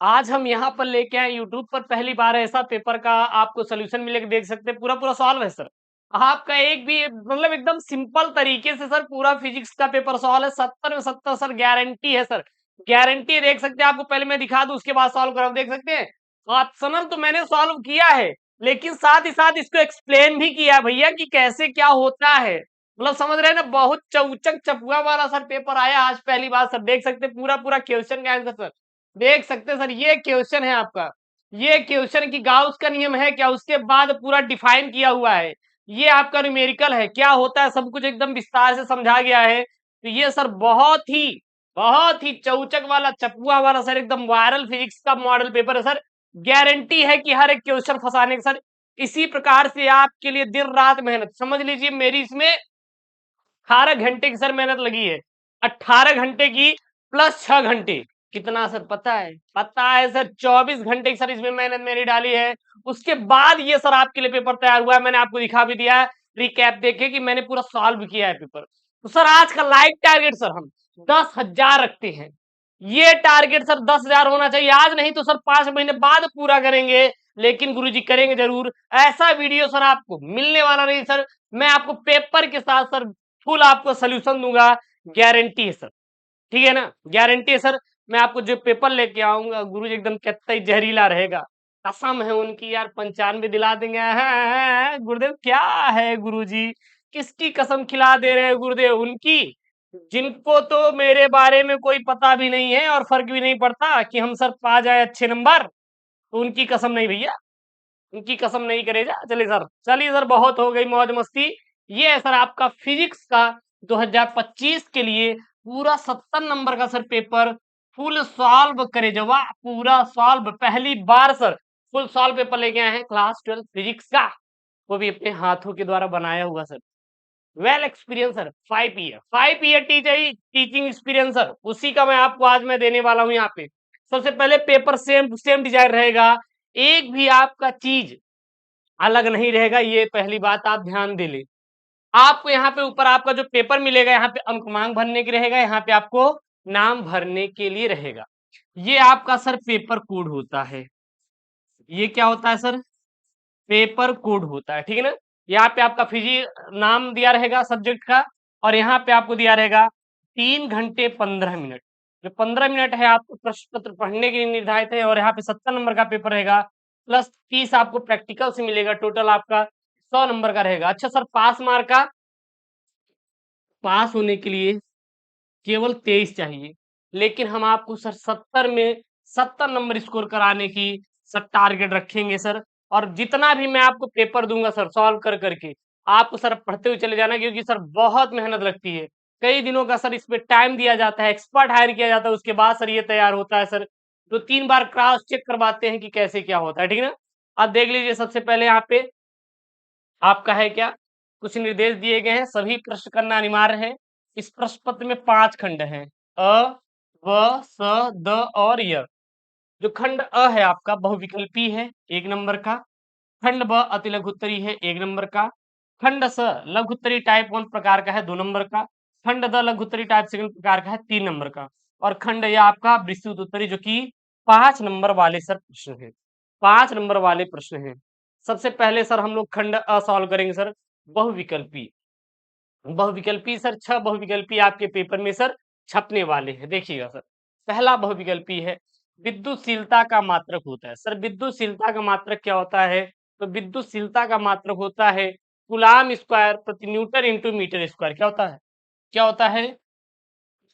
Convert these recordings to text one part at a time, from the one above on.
आज हम यहाँ पर लेके आए यूट्यूब पर पहली बार ऐसा पेपर का आपको सोल्यूशन मिलेगा, देख सकते हैं पूरा पूरा सॉल्व है सर। आपका एक भी मतलब एकदम सिंपल तरीके से सर पूरा फिजिक्स का पेपर सॉल्व है, 70 में 70 सर, गारंटी है सर। गारंटी देख सकते हैं, आपको पहले मैं दिखा दूं उसके बाद सॉल्व कराऊं, देख सकते हैं। ऑप्शनल तो मैंने सॉल्व किया है, लेकिन साथ ही साथ इसको एक्सप्लेन भी किया है भैया कि कैसे क्या होता है। मतलब समझ रहे हैं ना, बहुत चौचक चपुआ वाला सर पेपर आया आज पहली बार सर। देख सकते हैं पूरा पूरा क्वेश्चन का आंसर सर, देख सकते हैं सर। ये क्वेश्चन है आपका, ये क्वेश्चन की गाउस का नियम है क्या, उसके बाद पूरा डिफाइन किया हुआ है। ये आपका न्यूमेरिकल है, क्या होता है सब कुछ एकदम विस्तार से समझा गया है। तो ये सर बहुत ही चौचक वाला चपुआ वाला सर, एकदम वायरल फिजिक्स का मॉडल पेपर है सर। गारंटी है कि हर एक क्वेश्चन फंसाने का सर। इसी प्रकार से आपके लिए दिन रात मेहनत, समझ लीजिए मेरी इसमें 18 घंटे की सर मेहनत लगी है। 18 घंटे की प्लस 6 घंटे, कितना सर पता है? पता है सर, 24 घंटे की सर इसमें मेहनत मेरी डाली है। उसके बाद ये सर आपके लिए पेपर तैयार हुआ है, मैंने आपको दिखा भी दिया है। रिकैप देखे कि मैंने पूरा सॉल्व किया है पेपर। तो सर आज का लाइव टारगेट सर हम 10,000 रखते हैं। ये टारगेट सर 10,000 होना चाहिए, आज नहीं तो सर 5 महीने बाद पूरा करेंगे, लेकिन गुरुजी करेंगे जरूर। ऐसा वीडियो सर आपको मिलने वाला नहीं सर। मैं आपको पेपर के साथ सर फुल आपको सोल्यूशन दूंगा, गारंटी है सर। ठीक है ना, गारंटी है सर। मैं आपको जो पेपर लेके आऊंगा गुरुजी एकदम कितना ही जहरीला रहेगा। कसम है उनकी यार, 95 दिला देंगे। गुरुदेव क्या है गुरुजी, किसकी कसम खिला दे रहे हैं गुरुदेव? उनकी, जिनको तो मेरे बारे में कोई पता भी नहीं है और फर्क भी नहीं पड़ता कि हम सर पा जाए अच्छे नंबर, तो उनकी कसम नहीं भैया, उनकी कसम नहीं करेगा। चलिए सर बहुत हो गई मौज मस्ती। ये है सर आपका फिजिक्स का 2025 के लिए पूरा 70 नंबर का सर पेपर, फुल सॉल्व करे जवाब, पूरा सॉल्व पहली बार सर फुल सॉल्व पेपर लेके आए हैं क्लास 12 फिजिक्स का, वो भी अपने हाथों के द्वारा बनाया हुआ sir. Well experience sir, 5 year teaching experience sir, उसी का मैं आपको आज मैं देने वाला हूँ यहाँ पे। सबसे पहले paper same to same design रहेगा, एक भी आपका चीज अलग नहीं रहेगा, ये पहली बात आप ध्यान दे ले। आपको यहाँ पे ऊपर आपका जो पेपर मिलेगा, यहाँ पे अंकमांक भरने के रहेगा, यहाँ पे आपको नाम भरने के लिए रहेगा। ये आपका सर पेपर कोड होता है। ये क्या होता है सर? पेपर कोड होता है, ठीक है ना। यहाँ पे आपका फिजी नाम दिया रहेगा सब्जेक्ट का, और यहाँ पे आपको दिया रहेगा 3 घंटे 15 मिनट। जो 15 मिनट है आपको प्रश्न पत्र पढ़ने के लिए निर्धारित है, और यहाँ पे 70 नंबर का पेपर रहेगा, प्लस 30 आपको प्रैक्टिकल से मिलेगा, टोटल आपका 100 नंबर का रहेगा। अच्छा सर, पास मार्क का, पास होने के लिए केवल 23 चाहिए, लेकिन हम आपको सर 70 में 70 नंबर स्कोर कराने की सर टारगेट रखेंगे सर। और जितना भी मैं आपको पेपर दूंगा सर सॉल्व कर करके, आपको सर पढ़ते हुए चले जाना, क्योंकि सर बहुत मेहनत लगती है। कई दिनों का सर इसमें टाइम दिया जाता है, एक्सपर्ट हायर किया जाता है, उसके बाद सर ये तैयार होता है सर। तो 3 बार क्रॉस चेक करवाते हैं कि कैसे क्या होता है, ठीक है ना। अब देख लीजिए, सबसे पहले यहाँ पे आपका है क्या, कुछ निर्देश दिए गए हैं, सभी प्रश्न करना अनिवार्य है। इस प्रश्न पत्र में 5 खंड हैं, अ, व, स, द और य। जो खंड अ है आपका बहुविकल्पी है, 1 नंबर का। खंड ब अति लघुत्तरी है, 1 नंबर का। खंड स लघुत्तरी टाइप 1 प्रकार का है, 2 नंबर का। खंड द लघुत्तरी टाइप 2 प्रकार का है, 3 नंबर का। और खंड यह आपका विस्तृत उत्तरी, जो कि 5 नंबर वाले सर प्रश्न है, 5 नंबर वाले प्रश्न है। सबसे पहले सर हम लोग खंड अ सॉल्व करेंगे सर, बहुविकल्पी। बहुविकल्पी सर 6 बहुविकल्पी आपके पेपर में सर छपने वाले हैं, देखिएगा सर। पहला बहुविकल्पी है, विद्युतशीलता का मात्रक होता है। सर विद्युतशीलता का मात्रक क्या होता है? तो विद्युतशीलता का मात्रक होता है कूलाम स्क्वायर प्रति न्यूटन इंटू मीटर स्क्वायर। क्या होता है? क्या होता है?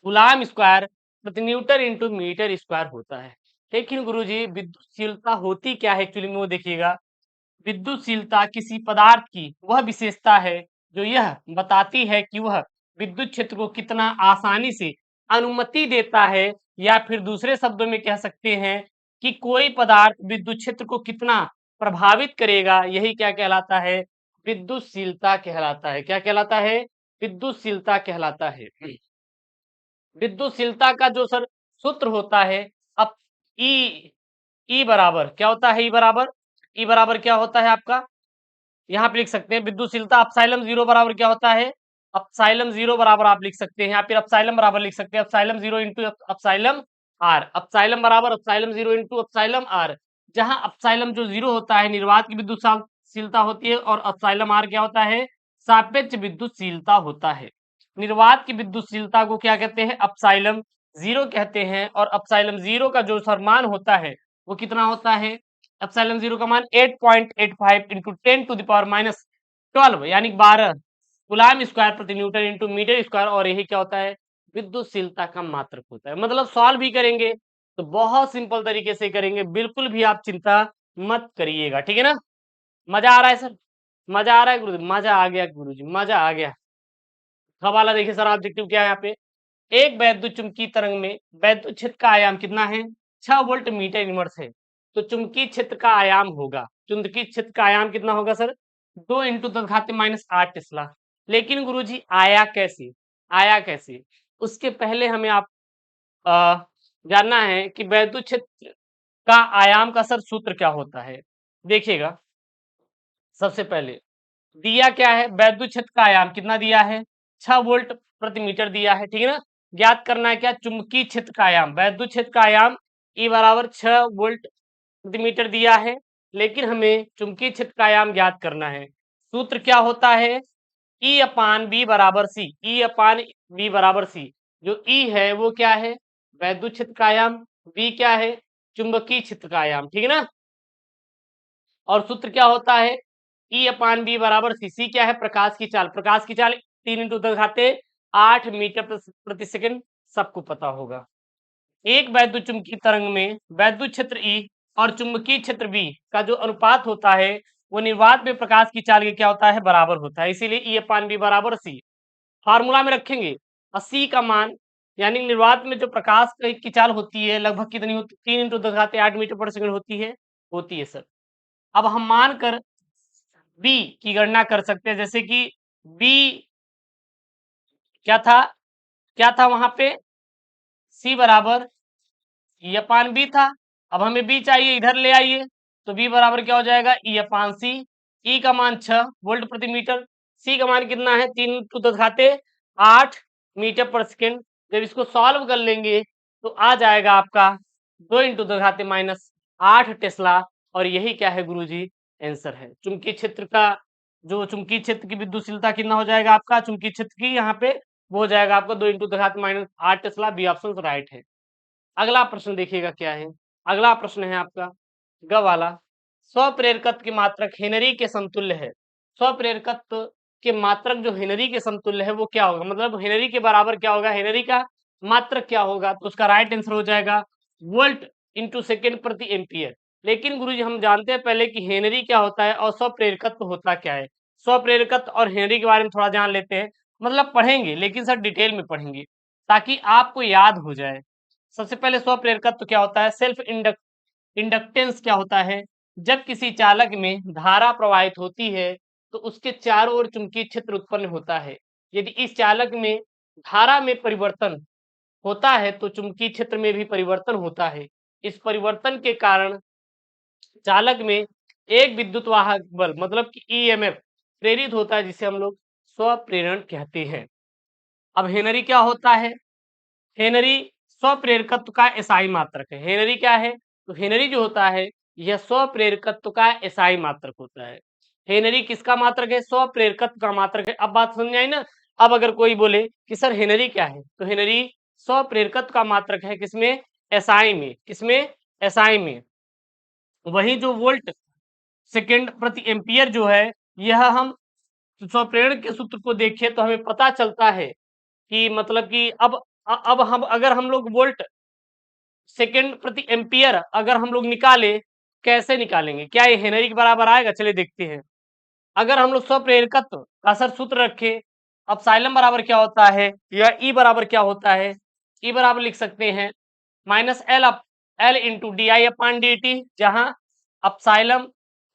कूलाम स्क्वायर प्रति न्यूटन इंटू मीटर स्क्वायर होता है। लेकिन गुरुजी विद्युतशीलता होती क्या है एक्चुअली में, वो देखिएगा। विद्युतशीलता किसी पदार्थ की वह विशेषता है जो यह बताती है कि वह विद्युत क्षेत्र को कितना आसानी से अनुमति देता है, या फिर दूसरे शब्दों में कह सकते हैं कि कोई पदार्थ विद्युत क्षेत्र को कितना प्रभावित करेगा, यही क्या कहलाता है? विद्युतशीलता कहलाता है। क्या कहलाता है? विद्युतशीलता कहलाता है। विद्युतशीलता का जो सर सूत्र होता है, अब ई, ई बराबर क्या होता है? ई बराबर, ई बराबर क्या होता है आपका? यहाँ पे लिख सकते हैं विद्युतशीलता एप्सिलॉन जीरो बराबर क्या होता है? एप्सिलॉन जीरो बराबर आप लिख सकते हैं, या फिर एप्सिलॉन बराबर लिख सकते हैं epsilon zero into epsilon r, epsilon बराबर अपसाइलम 0 इंटू अपसाइलम आर, जहां अपसाइलम जो 0 होता है निर्वात की विद्युतशीलता होती है और अपसाइलम आर क्या होता है, सापेक्ष विद्युतशीलता होता है। निर्वात की विद्युतशीलता को क्या कहते हैं, अपसाइलम 0 कहते हैं, और अपसाइलम 0 का जो मान होता है वो कितना होता है, अपसाइलम 0 का मान 8.85 इंटू 10⁻12 यानी 12 कूलाम स्क्वायर प्रति न्यूटन इंटू मीटर स्क्वायर, और यही क्या होता है, विद्युतशीलता का मात्रक होता है। मतलब सॉल्व भी करेंगे तो बहुत सिंपल तरीके से करेंगे, बिल्कुल भी आप चिंता मत करिएगा, ठीक है ना। मजा आ रहा है सर, मजा आ रहा है गुरुजी, मजा आ गया गुरुजी, मजा आ गया। हवाला देखिए सर, ऑब्जेक्टिव क्या है यहाँ पे, एक वैद्युत चुंबकीय तरंग में वैद्युत क्षेत्र का आयाम कितना है, 6 वोल्ट मीटर इनवर्स है, तो चुंबकीय क्षेत्र का आयाम होगा, चुंबकीय क्षेत्र का आयाम कितना होगा सर, 2 इंटू 10⁻8 टेस्ला। लेकिन गुरुजी आया कैसे, आया कैसे, उसके पहले हमें आप जानना है कि वैद्युत क्षेत्र का आयाम का सर सूत्र क्या होता है। देखिएगा, सबसे पहले दिया क्या है, वैद्युत क्षेत्र का आयाम कितना दिया है, 6 वोल्ट प्रति मीटर दिया है, ठीक है ना। ज्ञात करना है क्या, चुंबकीय क्षेत्र का आयाम, वैद्युत क्षेत्र का आयाम E बराबर 6 वोल्ट प्रति मीटर दिया है, लेकिन हमें चुंबकीय क्षेत्र का आयाम ज्ञात करना है। सूत्र क्या होता है, E अपान बी बराबर सी, E अपान बी बराबर सी। जो E है वो क्या है, वैद्युत क्षेत्र का आयाम, B क्या है, चुंबकीय क्षेत्र का आयाम, ठीक है ना। और सूत्र क्या होता है, E अपान बी बराबर सी क्या है, प्रकाश की चाल, प्रकाश की चाल 3 इंटू 10⁸ मीटर प्रति सेकंड, सबको पता होगा। एक वैद्युत चुंबकीय तरंग में वैद्युत क्षेत्र E और चुंबकीय क्षेत्र B का जो अनुपात होता है वो निर्वात में प्रकाश की चाल के क्या होता है, बराबर होता है, इसीलिए E अपान बी बराबर सी फार्मूला में रखेंगे। और C का मान यानी निर्वात में जो प्रकाश की चाल होती है लगभग कितनी होती है, 3 इंटू 10⁸ मीटर पर सेकंड होती है सर। अब हम मानकर B की गणना कर सकते हैं, जैसे कि B क्या था, क्या था वहां पे, C बराबर E अपान बी था। अब हमें B चाहिए, इधर ले आइए, तो B बराबर क्या हो जाएगा, E अपान सी। E का मान 6 वोल्ट प्रति मीटर, C का मान कितना है, 3 इंटू 10⁸ मीटर पर सेकेंड। जब इसको सॉल्व कर लेंगे तो आ जाएगा आपका 2 इंटू 10⁻8 टेस्ला, और यही क्या है गुरुजी, आंसर है। चुंबकीय क्षेत्र का जो चुंबकीय क्षेत्र की विद्युतशीलता कितना हो जाएगा आपका, चुंबकीय क्षेत्र की यहाँ पे वो हो जाएगा आपका 2 into 10⁻8 tesla. B option right है। अगला प्रश्न देखिएगा क्या है, अगला प्रश्न है आपका ग वाला, स्वप्रेरकत्व के मात्रक हेनरी के समतुल्य है। स्वप्रेरकत्व के मात्रक जो हेनरी के समतुल्य है वो क्या होगा, मतलब हेनरी के बराबर क्या होगा, हेनरी का मात्रक क्या होगा, तो उसका राइट आंसर हो जाएगा वोल्ट इंटू सेकेंड प्रति एम्पियर। लेकिन गुरुजी हम जानते हैं पहले कि हेनरी क्या होता है और स्वप्रेरकत्व होता क्या है। स्वप्रेरकत्व और हेनरी के बारे में थोड़ा जान लेते हैं, मतलब पढ़ेंगे लेकिन सर डिटेल में पढ़ेंगे ताकि आपको याद हो जाए। सबसे पहले स्वप्रेरकत्व क्या होता है, सेल्फ इंडक्टेंस क्या होता है, जब किसी चालक में धारा प्रवाहित होती है तो उसके चारों ओर चुंबकीय क्षेत्र उत्पन्न होता है। यदि इस चालक में धारा में परिवर्तन होता है तो चुंबकीय क्षेत्र में भी परिवर्तन होता है। इस परिवर्तन के कारण चालक में एक विद्युत वाहक बल मतलब कि ईएमएफ प्रेरित होता है, जिसे हम लोग स्वप्रेरण कहते हैं। अब हेनरी क्या होता है, हेनरी स्वप्रेरकत्व का एसआई मात्रक है। हेनरी क्या है, तो हेनरी जो होता है यह स्वप्रेरकत्व का एसआई मात्रक होता है। हेनरी किसका मात्रक है, स्वप्रेरकत्व का मात्रक है। अब बात समझ आई ना। अब अगर कोई बोले कि सर हेनरी क्या है, तो हेनरी स्वप्रेरकत्व का मात्रक है, किसमें, एसआई में, किसमें, एसआई में। वही जो वोल्ट सेकेंड प्रति एम्पियर जो है, यह हम स्वप्रेरण के सूत्र को देखें तो हमें पता चलता है कि मतलब कि अब हम अगर हम लोग वोल्ट सेकेंड प्रति एम्पियर अगर हम लोग निकाले, कैसे निकालेंगे, क्या ये हेनरी के बराबर आएगा, चलिए देखते हैं। अगर हम लोग स्वप्रेरकत्व का सर सूत्र रखे, अपसाइलम बराबर क्या होता है या ई बराबर क्या होता है, ई बराबर लिख सकते हैं minus L into D I upon D T, जहां अपसाइलम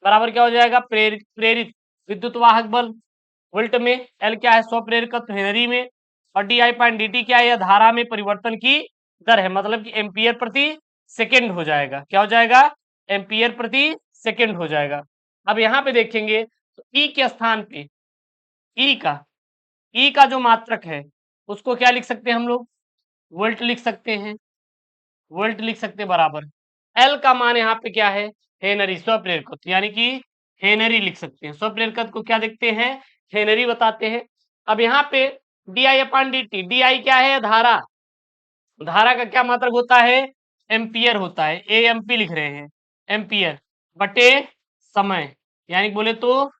बराबर क्या हो जाएगा, प्रेरित विद्युत वाहक बल वोल्ट में, एल क्या है स्वप्रेरकत्व हेनरी में, और D I pine D T क्या है, यह धारा में परिवर्तन की दर है, मतलब कि एम्पियर प्रति सेकेंड हो जाएगा, क्या हो जाएगा, एम्पियर प्रति सेकेंड हो जाएगा। अब यहाँ पे देखेंगे तो ई के स्थान पे ई का ई का जो मात्रक है उसको क्या लिख सकते हैं हम लोग, वोल्ट लिख सकते हैं, वोल्ट लिख सकते हैं बराबर। एल का मान यहाँ पे क्या है, हेनरी, स्वप्रेरकत्व, यानी कि हेनरी लिख सकते हैं। स्वप्रेरकत्व को क्या देखते हैं, हेनरी बताते हैं। अब यहाँ पे D I upon D T, D I क्या है, धारा, धारा का क्या मात्रक होता है, एम्पियर होता है, ए एम पी लिख रहे हैं, एम्पियर बटे समय, यानी बोले तो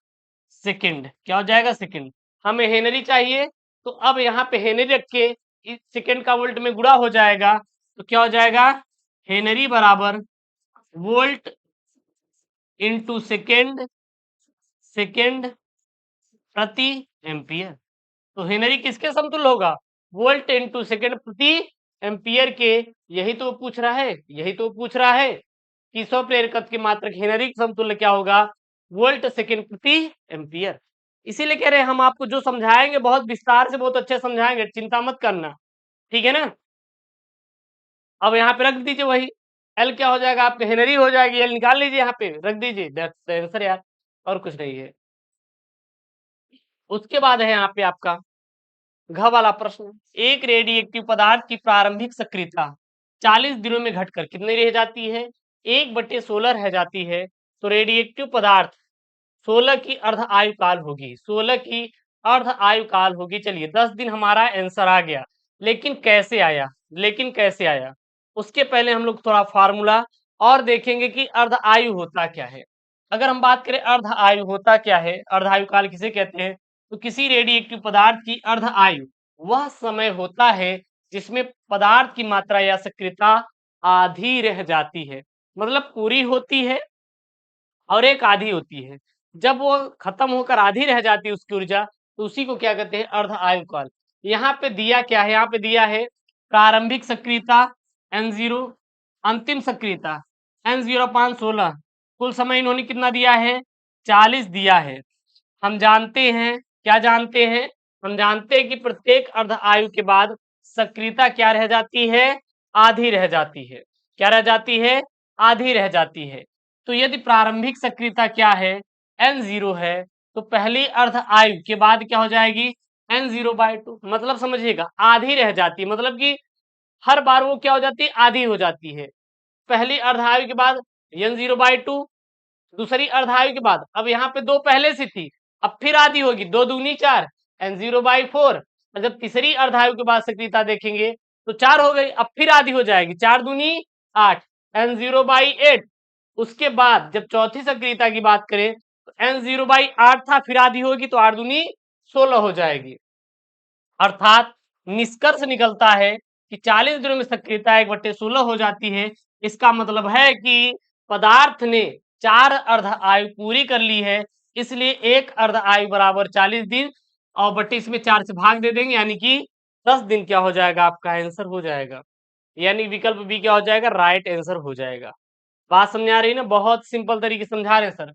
सेकंड, क्या हो जाएगा, सेकंड। हमें हेनरी चाहिए, तो अब यहाँ पे हेनरी रख के इस सेकंड का वोल्ट में गुणा हो जाएगा, तो क्या हो जाएगा, हेनरी बराबर वोल्ट इंटू सेकेंड, सेकेंड प्रति एम्पियर। तो हेनरी किसके समतुल्य होगा, वोल्ट इंटू सेकेंड प्रति एम्पियर के। यही तो पूछ रहा है, यही तो पूछ रहा है कि स्वप्रेरकत्व के मात्रक हेनरी के समतुल्य क्या होगा, वोल्ट सेकेंड प्रति एम्पियर। इसीलिए कह रहे हैं हम आपको जो समझाएंगे बहुत विस्तार से, बहुत अच्छे समझाएंगे, चिंता मत करना, ठीक है ना। अब यहाँ पे रख दीजिए वही, एल क्या हो जाएगा आपके, हेनरी हो जाएगी, एल निकाल लीजिए, यहाँ पे रख दीजिए, दैट्स द आंसर यार, और कुछ नहीं है। उसके बाद है यहाँ पे आपका घ वाला प्रश्न, एक रेडिएक्टिव पदार्थ की प्रारंभिक सक्रियता 40 दिनों में घटकर कितनी रह जाती है, 1/16 रह जाती है। तो रेडिएक्टिव पदार्थ 16 की अर्ध आयु काल होगी, 16 की अर्ध आयु काल होगी। चलिए 10 दिन हमारा आंसर आ गया, लेकिन कैसे आया, लेकिन कैसे आया, उसके पहले हम लोग थोड़ा फार्मूला और देखेंगे कि अर्ध आयु होता क्या है। अगर हम बात करें अर्ध आयु होता क्या है, अर्ध आयु काल किसे कहते हैं, तो किसी रेडिएक्टिव पदार्थ की अर्ध आयु वह समय होता है जिसमें पदार्थ की मात्रा या सक्रियता आधी रह जाती है, मतलब पूरी होती है और एक आधी होती है। जब वो खत्म होकर आधी रह जाती है उसकी ऊर्जा, तो उसी को क्या कहते हैं, अर्ध आयु काल। यहाँ पे दिया क्या है, यहाँ पे दिया है प्रारंभिक सक्रियता n0, अंतिम सक्रियता n0 5 16, कुल समय इन्होंने कितना दिया है, 40 दिया है। हम जानते हैं, क्या जानते हैं, हम जानते हैं कि प्रत्येक अर्ध आयु के बाद सक्रियता क्या रह जाती है, आधी रह जाती है, क्या रह जाती है, आधी रह जाती है। तो यदि प्रारंभिक सक्रियता क्या है, n0 है, तो पहली अर्ध आयु के बाद क्या हो जाएगी, n0/2, मतलब समझिएगा आधी रह जाती है, मतलब कि हर बार वो क्या हो जाती है, आधी हो जाती है। पहली अर्ध आयु के बाद n0/2, दूसरी अर्ध आयु के बाद, अब यहाँ पे दो पहले से थी, अब फिर आधी होगी, 2 दूनी 4, n0/4। और जब तीसरी अर्ध आयु के बाद सक्रियता देखेंगे तो 4 हो गई, अब फिर आधी हो जाएगी, 4 दूनी 8, n0/8। उसके बाद जब चौथी सक्रियता की बात करें तो n0/8 था, फिर आधी होगी तो 8 दूनी 16 हो जाएगी। अर्थात निष्कर्ष निकलता है कि 40 दिनों में सक्रियता 1/16 हो जाती है। इसका मतलब है कि पदार्थ ने 4 अर्ध आयु पूरी कर ली है, इसलिए एक अर्ध आयु बराबर 40 दिन, और बटे इसमें 4 से भाग दे देंगे, यानी कि 10 दिन क्या हो जाएगा, आपका आंसर हो जाएगा, यानी विकल्प बी क्या हो जाएगा, राइट आंसर हो जाएगा। बात समझ आ रही है ना, बहुत सिंपल तरीके से समझा रहे हैं सर।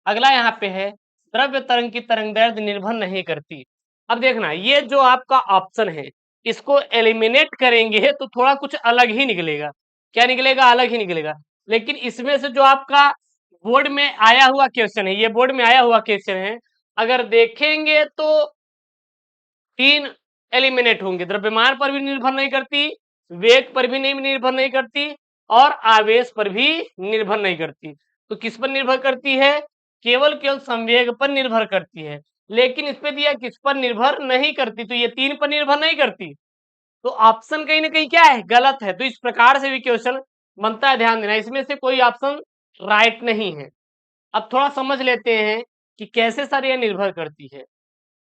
अगला यहाँ पे है द्रव्य तरंग की तरंगदैर्ध्य निर्भर नहीं करती। अब देखना, ये जो आपका ऑप्शन है इसको एलिमिनेट करेंगे तो थोड़ा कुछ अलग ही निकलेगा, क्या निकलेगा, अलग ही निकलेगा। लेकिन इसमें से जो आपका बोर्ड में आया हुआ क्वेश्चन है, ये बोर्ड में आया हुआ क्वेश्चन है, अगर देखेंगे तो 3 एलिमिनेट होंगे, द्रव्यमान पर भी निर्भर नहीं करती, वेग पर भी नहीं निर्भर नहीं करती, और आवेश पर भी निर्भर नहीं करती। तो किस पर निर्भर करती है, केवल केवल संवेग पर निर्भर करती है। लेकिन इस पे दिया किस पर निर्भर नहीं करती, तो ये 3 पर निर्भर नहीं करती, तो ऑप्शन कहीं ना कहीं क्या है, गलत है। तो इस प्रकार से भी क्वेश्चन बनता है, ध्यान देना, इसमें से कोई ऑप्शन राइट नहीं है। अब थोड़ा समझ लेते हैं कि कैसे सर ये निर्भर करती है।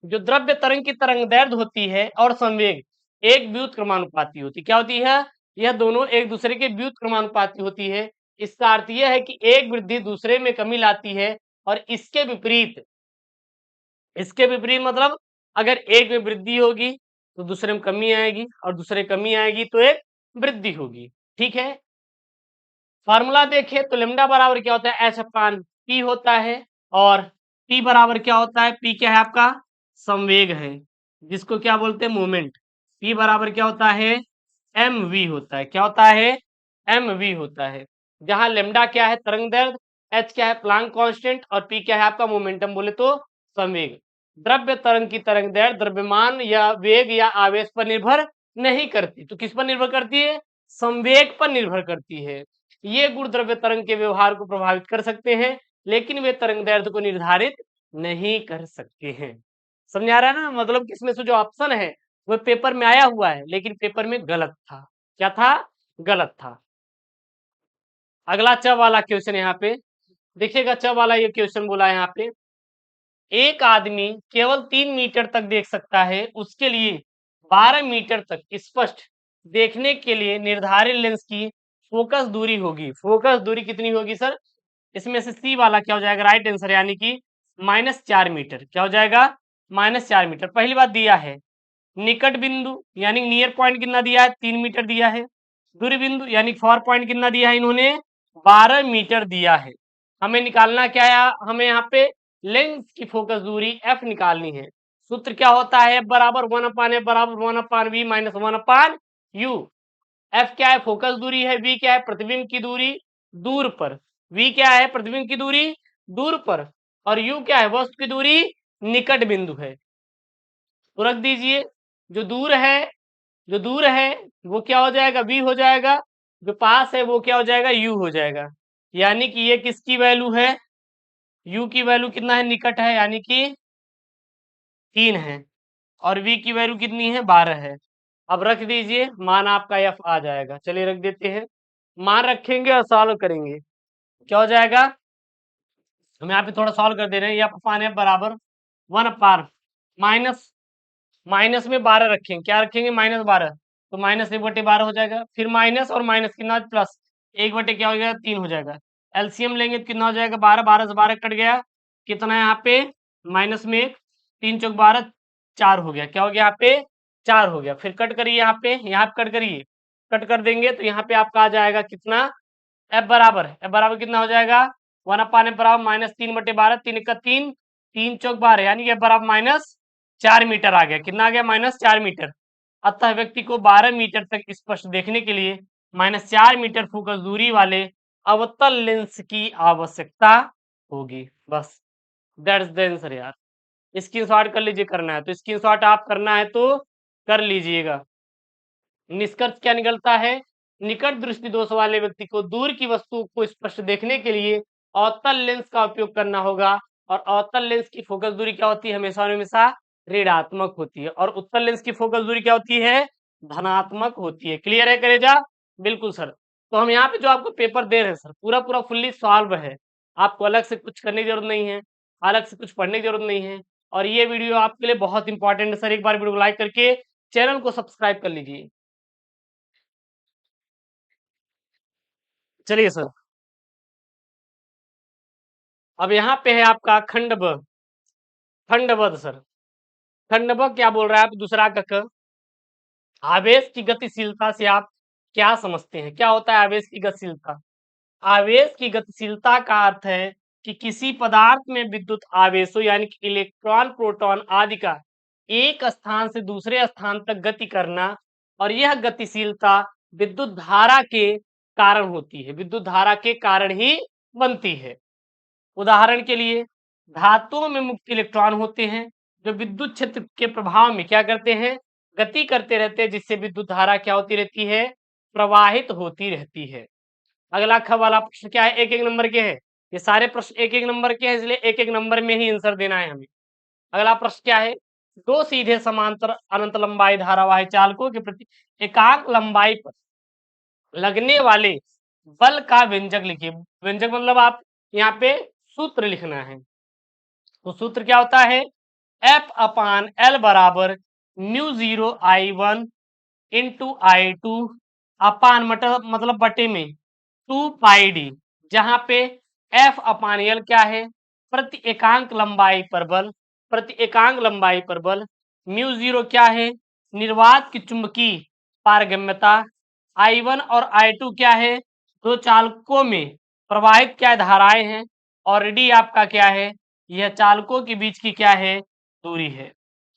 जो द्रव्य तरंग की तरंगदैर्ध्य होती है और संवेग एक व्युत क्रमानुपाती होती, क्या होती है, यह दोनों एक दूसरे के व्युत क्रमानुपाती होती है। इसका अर्थ यह है कि एक वृद्धि दूसरे में कमी लाती है, और इसके विपरीत, इसके विपरीत मतलब अगर एक में वृद्धि होगी तो दूसरे में कमी आएगी, और दूसरे कमी आएगी तो एक वृद्धि होगी, ठीक है। फार्मूला देखें तो लेमडा बराबर क्या होता है, एच अपान पी होता है, और पी बराबर क्या होता है, पी क्या है आपका, संवेग है, जिसको क्या बोलते हैं, मोमेंट। पी बराबर क्या होता है, एम वी होता है, क्या होता है, एम वी होता है। जहां लेमडा क्या है, तरंग दैर्ध्य, एच क्या है, प्लांक कांस्टेंट, और पी क्या है आपका मोमेंटम, बोले तो संवेग। द्रव्य तरंग की तरंग दैर्ध्य द्रव्यमान या वेग या आवेश पर निर्भर नहीं करती, तो किस पर निर्भर करती है, संवेग पर निर्भर करती है। ये गुण द्रव्य तरंग के व्यवहार को प्रभावित कर सकते हैं, लेकिन वे तरंग दैर्ध्य को निर्धारित नहीं कर सकते हैं। समझ आ रहा है ना? मतलब कि इसमें से जो ऑप्शन है वो पेपर में आया हुआ है, लेकिन पेपर में गलत था। क्या था? गलत था। अगला च वाला क्वेश्चन यहाँ पे देखिएगा। च वाला ये क्वेश्चन बोला है यहाँ पे, एक आदमी केवल 3 मीटर तक देख सकता है, उसके लिए 12 मीटर तक स्पष्ट देखने के लिए निर्धारित लेंस की फोकस दूरी होगी। फोकस दूरी कितनी होगी सर? इसमें से सी वाला क्या हो जाएगा? राइट आंसर, यानी कि -4 मीटर। क्या हो जाएगा? -4 मीटर। पहली बात दिया है निकट बिंदु यानी नियर पॉइंट कितना दिया है? 3 मीटर दिया है। दूरी बिंदु यानी फॉर पॉइंट कितना दिया है इन्होंने? 12 मीटर दिया है। हमें निकालना क्या है? हमें यहाँ पे लेंस की फोकस दूरी एफ निकालनी है। सूत्र क्या होता है? बराबर 1/f बराबर 1/v माइनस 1/u। एफ क्या है? फोकस दूरी है। वी क्या है? प्रतिबिंब की दूरी दूर पर। वी क्या है? प्रतिबिंब की दूरी दूर पर। और यू क्या है? वस्तु की दूरी निकट बिंदु है। तो रख दीजिए, जो दूर है, जो दूर है वो क्या हो जाएगा? वी हो जाएगा। जो पास है वो क्या हो जाएगा? यू हो जाएगा। यानी कि ये किसकी वैल्यू है? यू की वैल्यू कितना है? निकट है, यानी कि 3 है। और वी की वैल्यू कितनी है? 12 है। अब रख दीजिए, मान आपका एफ आ जाएगा। चलिए रख देते हैं, मान रखेंगे और सॉल्व करेंगे। क्या हो जाएगा? हम यहाँ पे थोड़ा सॉल्व कर दे रहे हैं। एफ अपान एफ बराबर 1/, माइनस माइनस में 12 रखेंगे। क्या रखेंगे? -12। तो -1/12 हो जाएगा। फिर माइनस और माइनस कितना? प्लस 1 बटे क्या हो जाएगा? 3 हो जाएगा। एलसीएम लेंगे तो कितना हो जाएगा? 12, 12 से 12 कट गया। कितना है यहाँ पे? माइनस में 1, 3 चौक 12, 4 हो गया। क्या हो गया यहाँ पे? 4 हो गया। फिर कट करिए यहाँ पे कट करिए। कट कर देंगे तो यहाँ पे आपका आ जाएगा कितना? एफ बराबर कितना हो जाएगा? 1/f बराबर -3/12, 3 का 3, 3 चौक 12, यानी कि एफ बराबर -4 मीटर आ गया। कितना आ गया? -4 मीटर। अतः व्यक्ति को 12 मीटर तक स्पष्ट देखने के लिए -4 मीटर फोकस दूरी वाले अवतल लेंस की आवश्यकता होगी। बस, दैट्स द आंसर यार। स्क्रीनशॉट कर लीजिए, करना है तो स्क्रीनशॉट आप करना है तो कर लीजिएगा। निष्कर्ष क्या निकलता है? निकट दृष्टि दोष वाले व्यक्ति को दूर की वस्तु को स्पष्ट देखने के लिए अवतल लेंस का उपयोग करना होगा। और अवतल लेंस की फोकस दूरी क्या होती है? हमेशा और हमेशा ऋणात्मक होती है। और उत्तल लेंस की फोकस दूरी क्या होती है? धनात्मक होती है। क्लियर है करेजा? बिल्कुल सर। तो हम यहाँ पे जो आपको पेपर दे रहे हैं सर, पूरा पूरा फुल्ली सॉल्व है। आपको अलग से कुछ करने की जरूरत नहीं है, अलग से कुछ पढ़ने की जरूरत नहीं है। और ये वीडियो आपके लिए बहुत इंपॉर्टेंट है सर। एक बार वीडियो को लाइक करके चैनल को सब्सक्राइब कर लीजिए। चलिए सर, अब यहाँ पे है आपका खंड ब। खंड ब सर, खंड ब क्या बोल रहा है? आप दूसरा कक आवेश की गतिशीलता से आप क्या समझते हैं? क्या होता है आवेश की गतिशीलता? आवेश की गतिशीलता का अर्थ है कि किसी पदार्थ में विद्युत आवेशों यानी कि इलेक्ट्रॉन, प्रोटॉन आदि का एक स्थान से दूसरे स्थान तक गति करना। और यह गतिशीलता विद्युत धारा के कारण होती है, विद्युत धारा के कारण ही बनती है। उदाहरण के लिए धातुओं में मुक्त इलेक्ट्रॉन होते हैं, जो विद्युत क्षेत्र के प्रभाव में क्या करते हैं? गति करते रहते हैं, जिससे विद्युत धारा क्या होती रहती है? प्रवाहित होती रहती है। अगला ख वाला प्रश्न क्या है? एक एक नंबर के हैं। ये सारे प्रश्न एक एक नंबर के हैं, इसलिए एक एक नंबर में ही आंसर देना है हमें। अगला प्रश्न क्या है? दो सीधे समांतर अनंत लंबाई धारावाही चालकों के प्रति एकांक लंबाई पर लगने वाले बल का व्यंजक लिखिए। व्यंजक मतलब आप यहाँ पे सूत्र लिखना है। तो सूत्र क्या होता है? F/L बराबर μ0I1 इंटू I2 अपान मतलब बटे में 2πd, जहां पे F/L क्या है? प्रति एकांक लंबाई पर बल। प्रति एकांक लंबाई पर बल। μ0 क्या है? निर्वात की चुंबकीय पारगम्यता। I1 और I2 क्या है? दो चालकों में प्रवाहित क्या धाराएं हैं। और d आपका क्या है? यह चालकों के बीच की क्या है? दूरी है।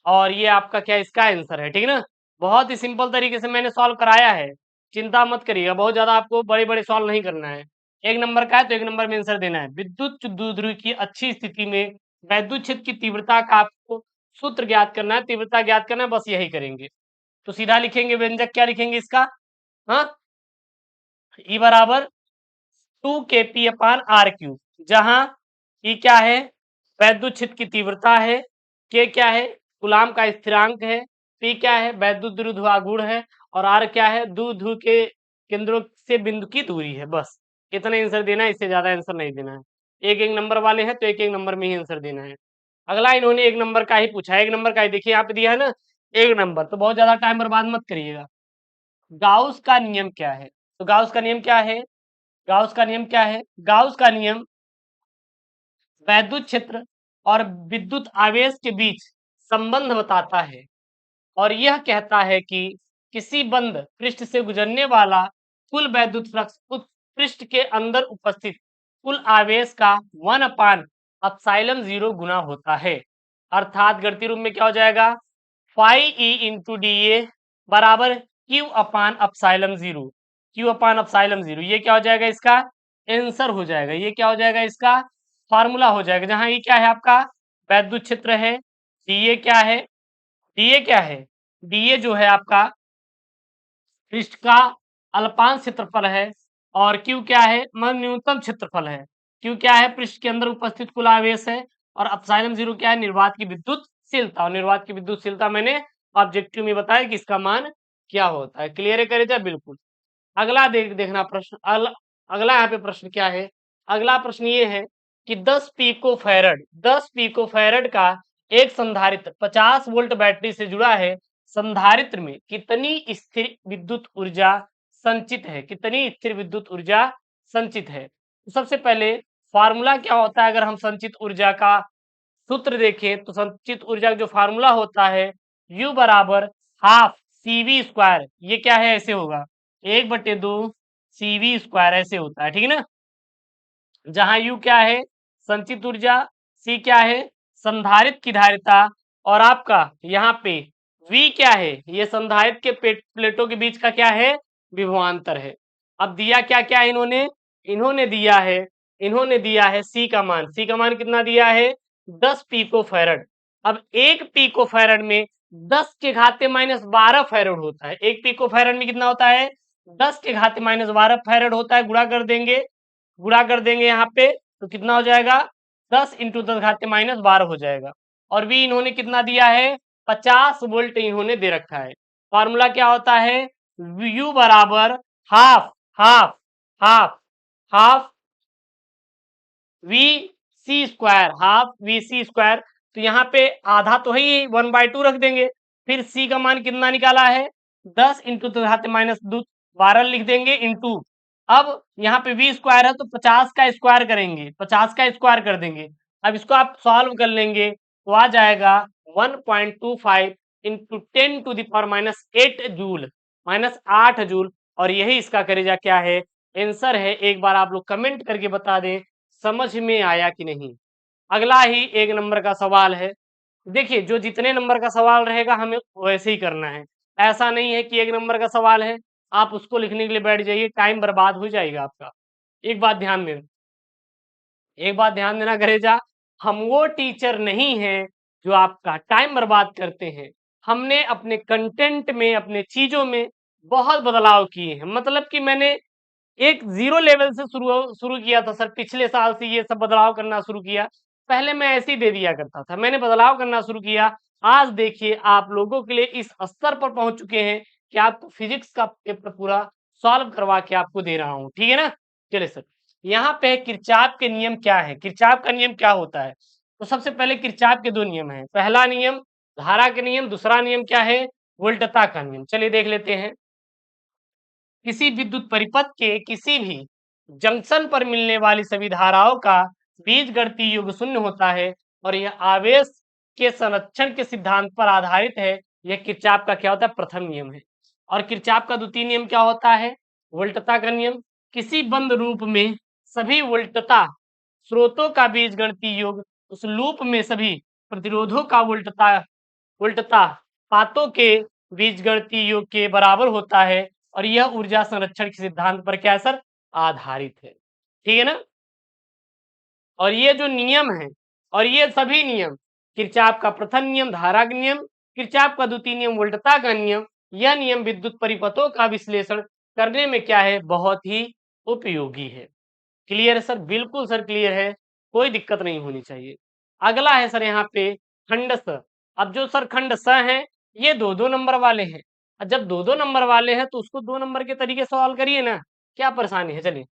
और ये आपका क्या इसका आंसर है, ठीक है ना? बहुत ही सिंपल तरीके से मैंने सॉल्व कराया है, चिंता मत करिएगा। बहुत ज्यादा आपको बड़े बड़े सॉल्व नहीं करना है। एक नंबर का है तो एक नंबर में आंसर देना है। विद्युत द्विध्रुव की अच्छी स्थिति में वैद्युत क्षेत्र की तीव्रता का आपको सूत्र ज्ञात करना है, तीव्रता ज्ञात करना है, बस यही करेंगे। तो सीधा लिखेंगे व्यंजक, क्या लिखेंगे इसका? हाँ, ई बराबर 2 kp/r³, जहां ई क्या है, वैद्युत क्षेत्र की तीव्रता है, के क्या है, कूलाम का स्थिरांक है, पी क्या है, वैद्युत द्विध्रुव गुण है, और आर क्या है, द्विध्रुव के केंद्रों से बिंदु की दूरी है। बस इतना आंसर देना है, इससे ज्यादा आंसर नहीं देना है। एक एक नंबर वाले हैं तो एक एक नंबर में ही आंसर देना है। अगला इन्होंने एक नंबर का ही पूछा है, एक नंबर का ही देखिए यहाँ पे दिया है ना, एक नंबर, तो बहुत ज्यादा टाइम बर्बाद मत करिएगा। गाउस का नियम क्या है? तो गाउस का नियम क्या है? गाउस का नियम क्या है? गाउस का नियम वैद्युत क्षेत्र और विद्युत आवेश के बीच संबंध बताता है, और यह कहता है कि किसी बंद पृष्ठ से गुजरने वाला कुल वैद्युत फ्लक्स उस पृष्ठ के अंदर उपस्थित कुल आवेश का 1/ε0 गुना होता है। अर्थात गणितीय रूप में क्या हो जाएगा, phi E into D A बराबर Q/ε0, Q/ε0, ये क्या हो जाएगा, इसका आंसर हो जाएगा। ये क्या हो जाएगा, इसका फार्मूला हो जाएगा, जहां ये क्या है आपका वैद्युत क्षेत्र है, डीए क्या है, डीए क्या है, डीए जो है आपका पृष्ठ का अल्पांश क्षेत्रफल है, और क्यू क्या है, न्यूनतम क्षेत्रफल है। क्यू क्या है, पृष्ठ के अंदर उपस्थित कुल आवेश है, और ε0 क्या है, निर्वात की विद्युतशीलता, और निर्वात की विद्युतशीलता मैंने ऑब्जेक्टिव में बताया कि इसका मान क्या होता है। क्लियर है करे बिल्कुल। अगला देखना प्रश्न, अगला यहाँ पे प्रश्न क्या है, अगला प्रश्न ये है कि 10 पिको फैरड का एक संधारित्र 50 वोल्ट बैटरी से जुड़ा है, संधारित्र में कितनी स्थिर विद्युत ऊर्जा संचित है, कितनी स्थिर विद्युत ऊर्जा संचित है। तो सबसे पहले फार्मूला क्या होता है, अगर हम संचित ऊर्जा का सूत्र देखें तो संचित ऊर्जा का जो फार्मूला होता है, U बराबर हाफ CV², ये क्या है, ऐसे होगा 1/2 CV², ऐसे होता है, ठीक है ना। जहां U क्या है संचित ऊर्जा, C क्या है संधारित्र की धारिता, और आपका यहाँ पे V क्या है, ये संधारित्र के प्लेटों के बीच का क्या है, विभवांतर है। अब दिया क्या क्या है इन्होंने, इन्होंने दिया है C का मान, C का मान कितना दिया है 10 पिको फैरड। अब एक पिको फैरड में 10 के घाते -12 फैरड होता है, एक पिको फैरड में कितना होता है 10 के घाते -12 फैरड होता है। गुणा कर देंगे यहाँ पे तो कितना हो जाएगा 10 इंटू 10 घाते -12 हो जाएगा। और भी इन्होंने कितना दिया है 50 वोल्ट इन्होंने दे रखा है। फॉर्मूला क्या होता है, U बराबर half half half half VC², half VC²। तो यहाँ पे आधा तो है ही, 1/2 रख देंगे, फिर C का मान कितना निकाला है 10 इंटू 10 घाते -12 लिख देंगे इंटू, अब यहाँ पे V² है तो 50 का स्क्वायर करेंगे, 50 का स्क्वायर कर देंगे। अब इसको आप सॉल्व कर लेंगे तो आ जाएगा 1.25 इंटू 10⁻⁸ जूल, -8 जूल, और यही इसका करेजा क्या है, आंसर है। एक बार आप लोग कमेंट करके बता दें समझ में आया कि नहीं। अगला ही 1 नंबर का सवाल है। देखिए जो जितने नंबर का सवाल रहेगा हमें वैसे ही करना है, ऐसा नहीं है कि 1 नंबर का सवाल है आप उसको लिखने के लिए बैठ जाइए, टाइम बर्बाद हो जाएगा आपका। एक बात ध्यान देना, एक बात ध्यान देना गरेजा, हम वो टीचर नहीं है जो आपका टाइम बर्बाद करते हैं। हमने अपने कंटेंट में, अपने चीजों में बहुत बदलाव किए हैं। मतलब कि मैंने एक जीरो लेवल से शुरू किया था सर, पिछले साल से ये सब बदलाव करना शुरू किया। पहले मैं ऐसे ही दे दिया करता था, मैंने बदलाव करना शुरू किया। आज देखिए आप लोगों के लिए इस स्तर पर पहुंच चुके हैं कि आपको फिजिक्स का पेपर पूरा सॉल्व करवा के आपको दे रहा हूं, ठीक है ना। चलिए सर, यहाँ पे किरचॉफ के नियम क्या है, किरचॉफ का नियम क्या होता है। तो सबसे पहले किरचॉफ के दो नियम है, पहला नियम धारा के नियम, दूसरा नियम क्या है, वोल्टता का नियम। चलिए देख लेते हैं। किसी विद्युत परिपथ के किसी भी जंक्शन पर मिलने वाली सभी धाराओं का बीजगणितीय योग शून्य होता है, और यह आवेश के संरक्षण के सिद्धांत पर आधारित है। यह किरचॉफ का क्या होता है, प्रथम नियम है। और किरचॉफ का द्वितीय नियम क्या होता है, वोल्टता का नियम। किसी बंद रूप में सभी वोल्टता स्रोतों का बीजगणितीय योग उस लूप में सभी प्रतिरोधों का वोल्टता पातों के बीजगणितीय योग के बराबर होता है, और यह ऊर्जा संरक्षण के सिद्धांत पर क्या सर आधारित है, ठीक है ना। और ये जो नियम है, और ये सभी नियम, किरचॉफ का प्रथम नियम धारा का नियम, किरचॉफ का द्वितीय नियम वोल्टता का नियम, यह नियम विद्युत परिपथों का विश्लेषण करने में क्या है, बहुत ही उपयोगी है। क्लियर है सर? बिल्कुल सर क्लियर है, कोई दिक्कत नहीं होनी चाहिए। अगला है सर यहाँ पे खंड स। अब जो सर खंड स है ये 2-2 नंबर वाले हैं। और जब 2-2 नंबर वाले हैं तो उसको 2 नंबर के तरीके सॉल्व करिए ना, क्या परेशानी है? चलिए,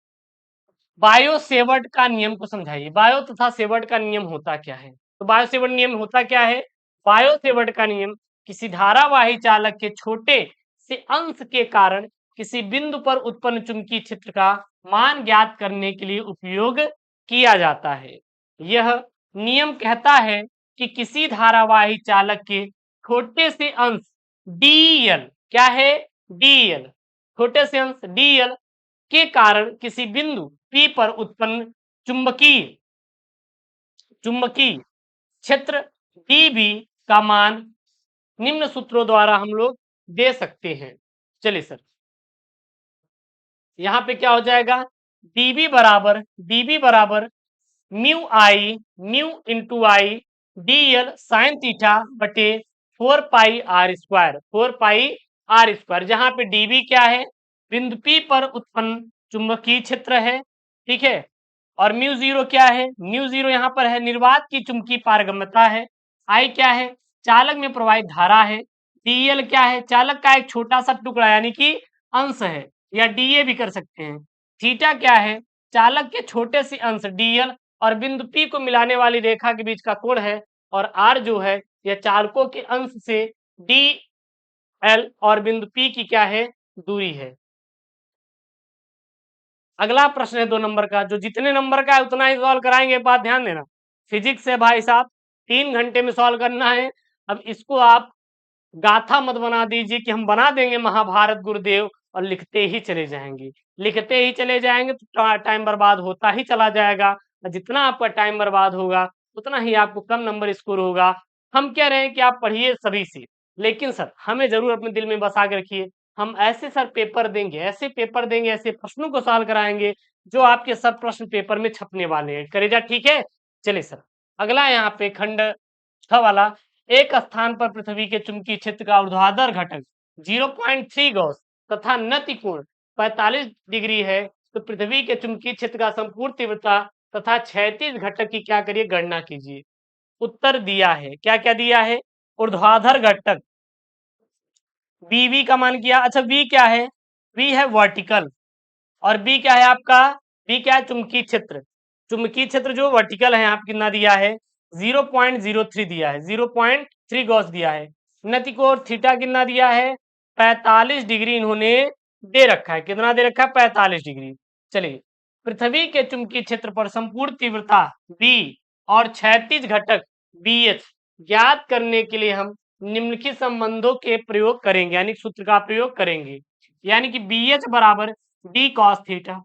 बायो सेवर्ट का नियम को समझाइए। बायो तथा सेवर्ट का नियम होता क्या है? तो बायो सेवर्ट नियम होता क्या है? बायो सेवर्ट का नियम किसी धारावाही चालक के छोटे से अंश के कारण किसी बिंदु पर उत्पन्न चुंबकीय क्षेत्र का मान ज्ञात करने के लिए उपयोग किया जाता है। यह नियम कहता है कि किसी धारावाही चालक के छोटे से अंश डीएल, क्या है? डीएल, छोटे से अंश डीएल के कारण किसी बिंदु P पर उत्पन्न चुंबकीय चुंबकीय क्षेत्र dB का मान निम्न सूत्रों द्वारा हम लोग दे सकते हैं। चलिए सर, यहाँ पे क्या हो जाएगा? dB बराबर म्यू इंटू आई dl साइन थीटा बटे 4 पाई r स्क्वायर, जहां पे dB क्या है? बिंदु P पर उत्पन्न चुंबकीय क्षेत्र है, ठीक है। और म्यू जीरो क्या है? म्यू जीरो यहाँ पर है निर्वात की चुंबकीय पारगम्यता है। आई क्या है? चालक में प्रवाहित धारा है। dl क्या है? चालक का एक छोटा सा टुकड़ा यानी कि अंश है, या dA भी कर सकते हैं। थीटा क्या है? चालक के छोटे से अंश dl और बिंदु P को मिलाने वाली रेखा के बीच का कोण है। और r जो है यह चालकों के अंश से dl और बिंदु P की क्या है? दूरी है। अगला प्रश्न है 2 नंबर का, जो जितने नंबर का है उतना ही सॉल्व कराएंगे, बात ध्यान देना। फिजिक्स है भाई साहब, 3 घंटे में सॉल्व करना है। अब इसको आप गाथा मत बना दीजिए कि हम बना देंगे महाभारत गुरुदेव और लिखते ही चले जाएंगे। लिखते ही चले जाएंगे तो टाइम बर्बाद होता ही चला जाएगा, और जितना आपका टाइम बर्बाद होगा उतना ही आपको कम नंबर स्कोर होगा। हम कह रहे हैं कि आप पढ़िए सभी से, लेकिन सर हमें जरूर अपने दिल में बसा के रखिए, हम ऐसे सर पेपर देंगे, ऐसे पेपर देंगे, ऐसे प्रश्नों को सॉल्व कराएंगे जो आपके सब प्रश्न पेपर में छपने वाले हैं। करेजा, ठीक है? चलिए सर, अगला यहाँ पे खंड छ वाला, एक स्थान पर पृथ्वी के चुंबकीय क्षेत्र का ऊर्ध्वाधर घटक 0.3 गॉस तथा नति कोण 45 डिग्री है, तो पृथ्वी के चुंबकीय क्षेत्र का संपूर्ण तीव्रता तथा क्षैतिज घटक की क्या करिए? गणना कीजिए। उत्तर दिया है, क्या क्या दिया है? ऊर्ध्वाधर घटक bv का मान किया। अच्छा, v क्या है? v है वर्टिकल, और b क्या है आपका? b क्या है? चुंबकीय क्षेत्र। चुंबकीय क्षेत्र जो वर्टिकल है आप कितना दिया है? 0.03 दिया है, 0.3 गॉस दिया है। नति कोण थीटा कितना दिया है? 45 डिग्री इन्होंने दे रखा है। कितना दे रखा है? 45 डिग्री। चलिए, पृथ्वी के चुंबकीय क्षेत्र पर संपूर्ण तीव्रता b और क्षैतिज घटक bh ज्ञात करने के लिए हम निम्नलिखित संबंधों के प्रयोग करेंगे, यानी सूत्र का प्रयोग करेंगे। यानी कि BH बराबर B cos थीटा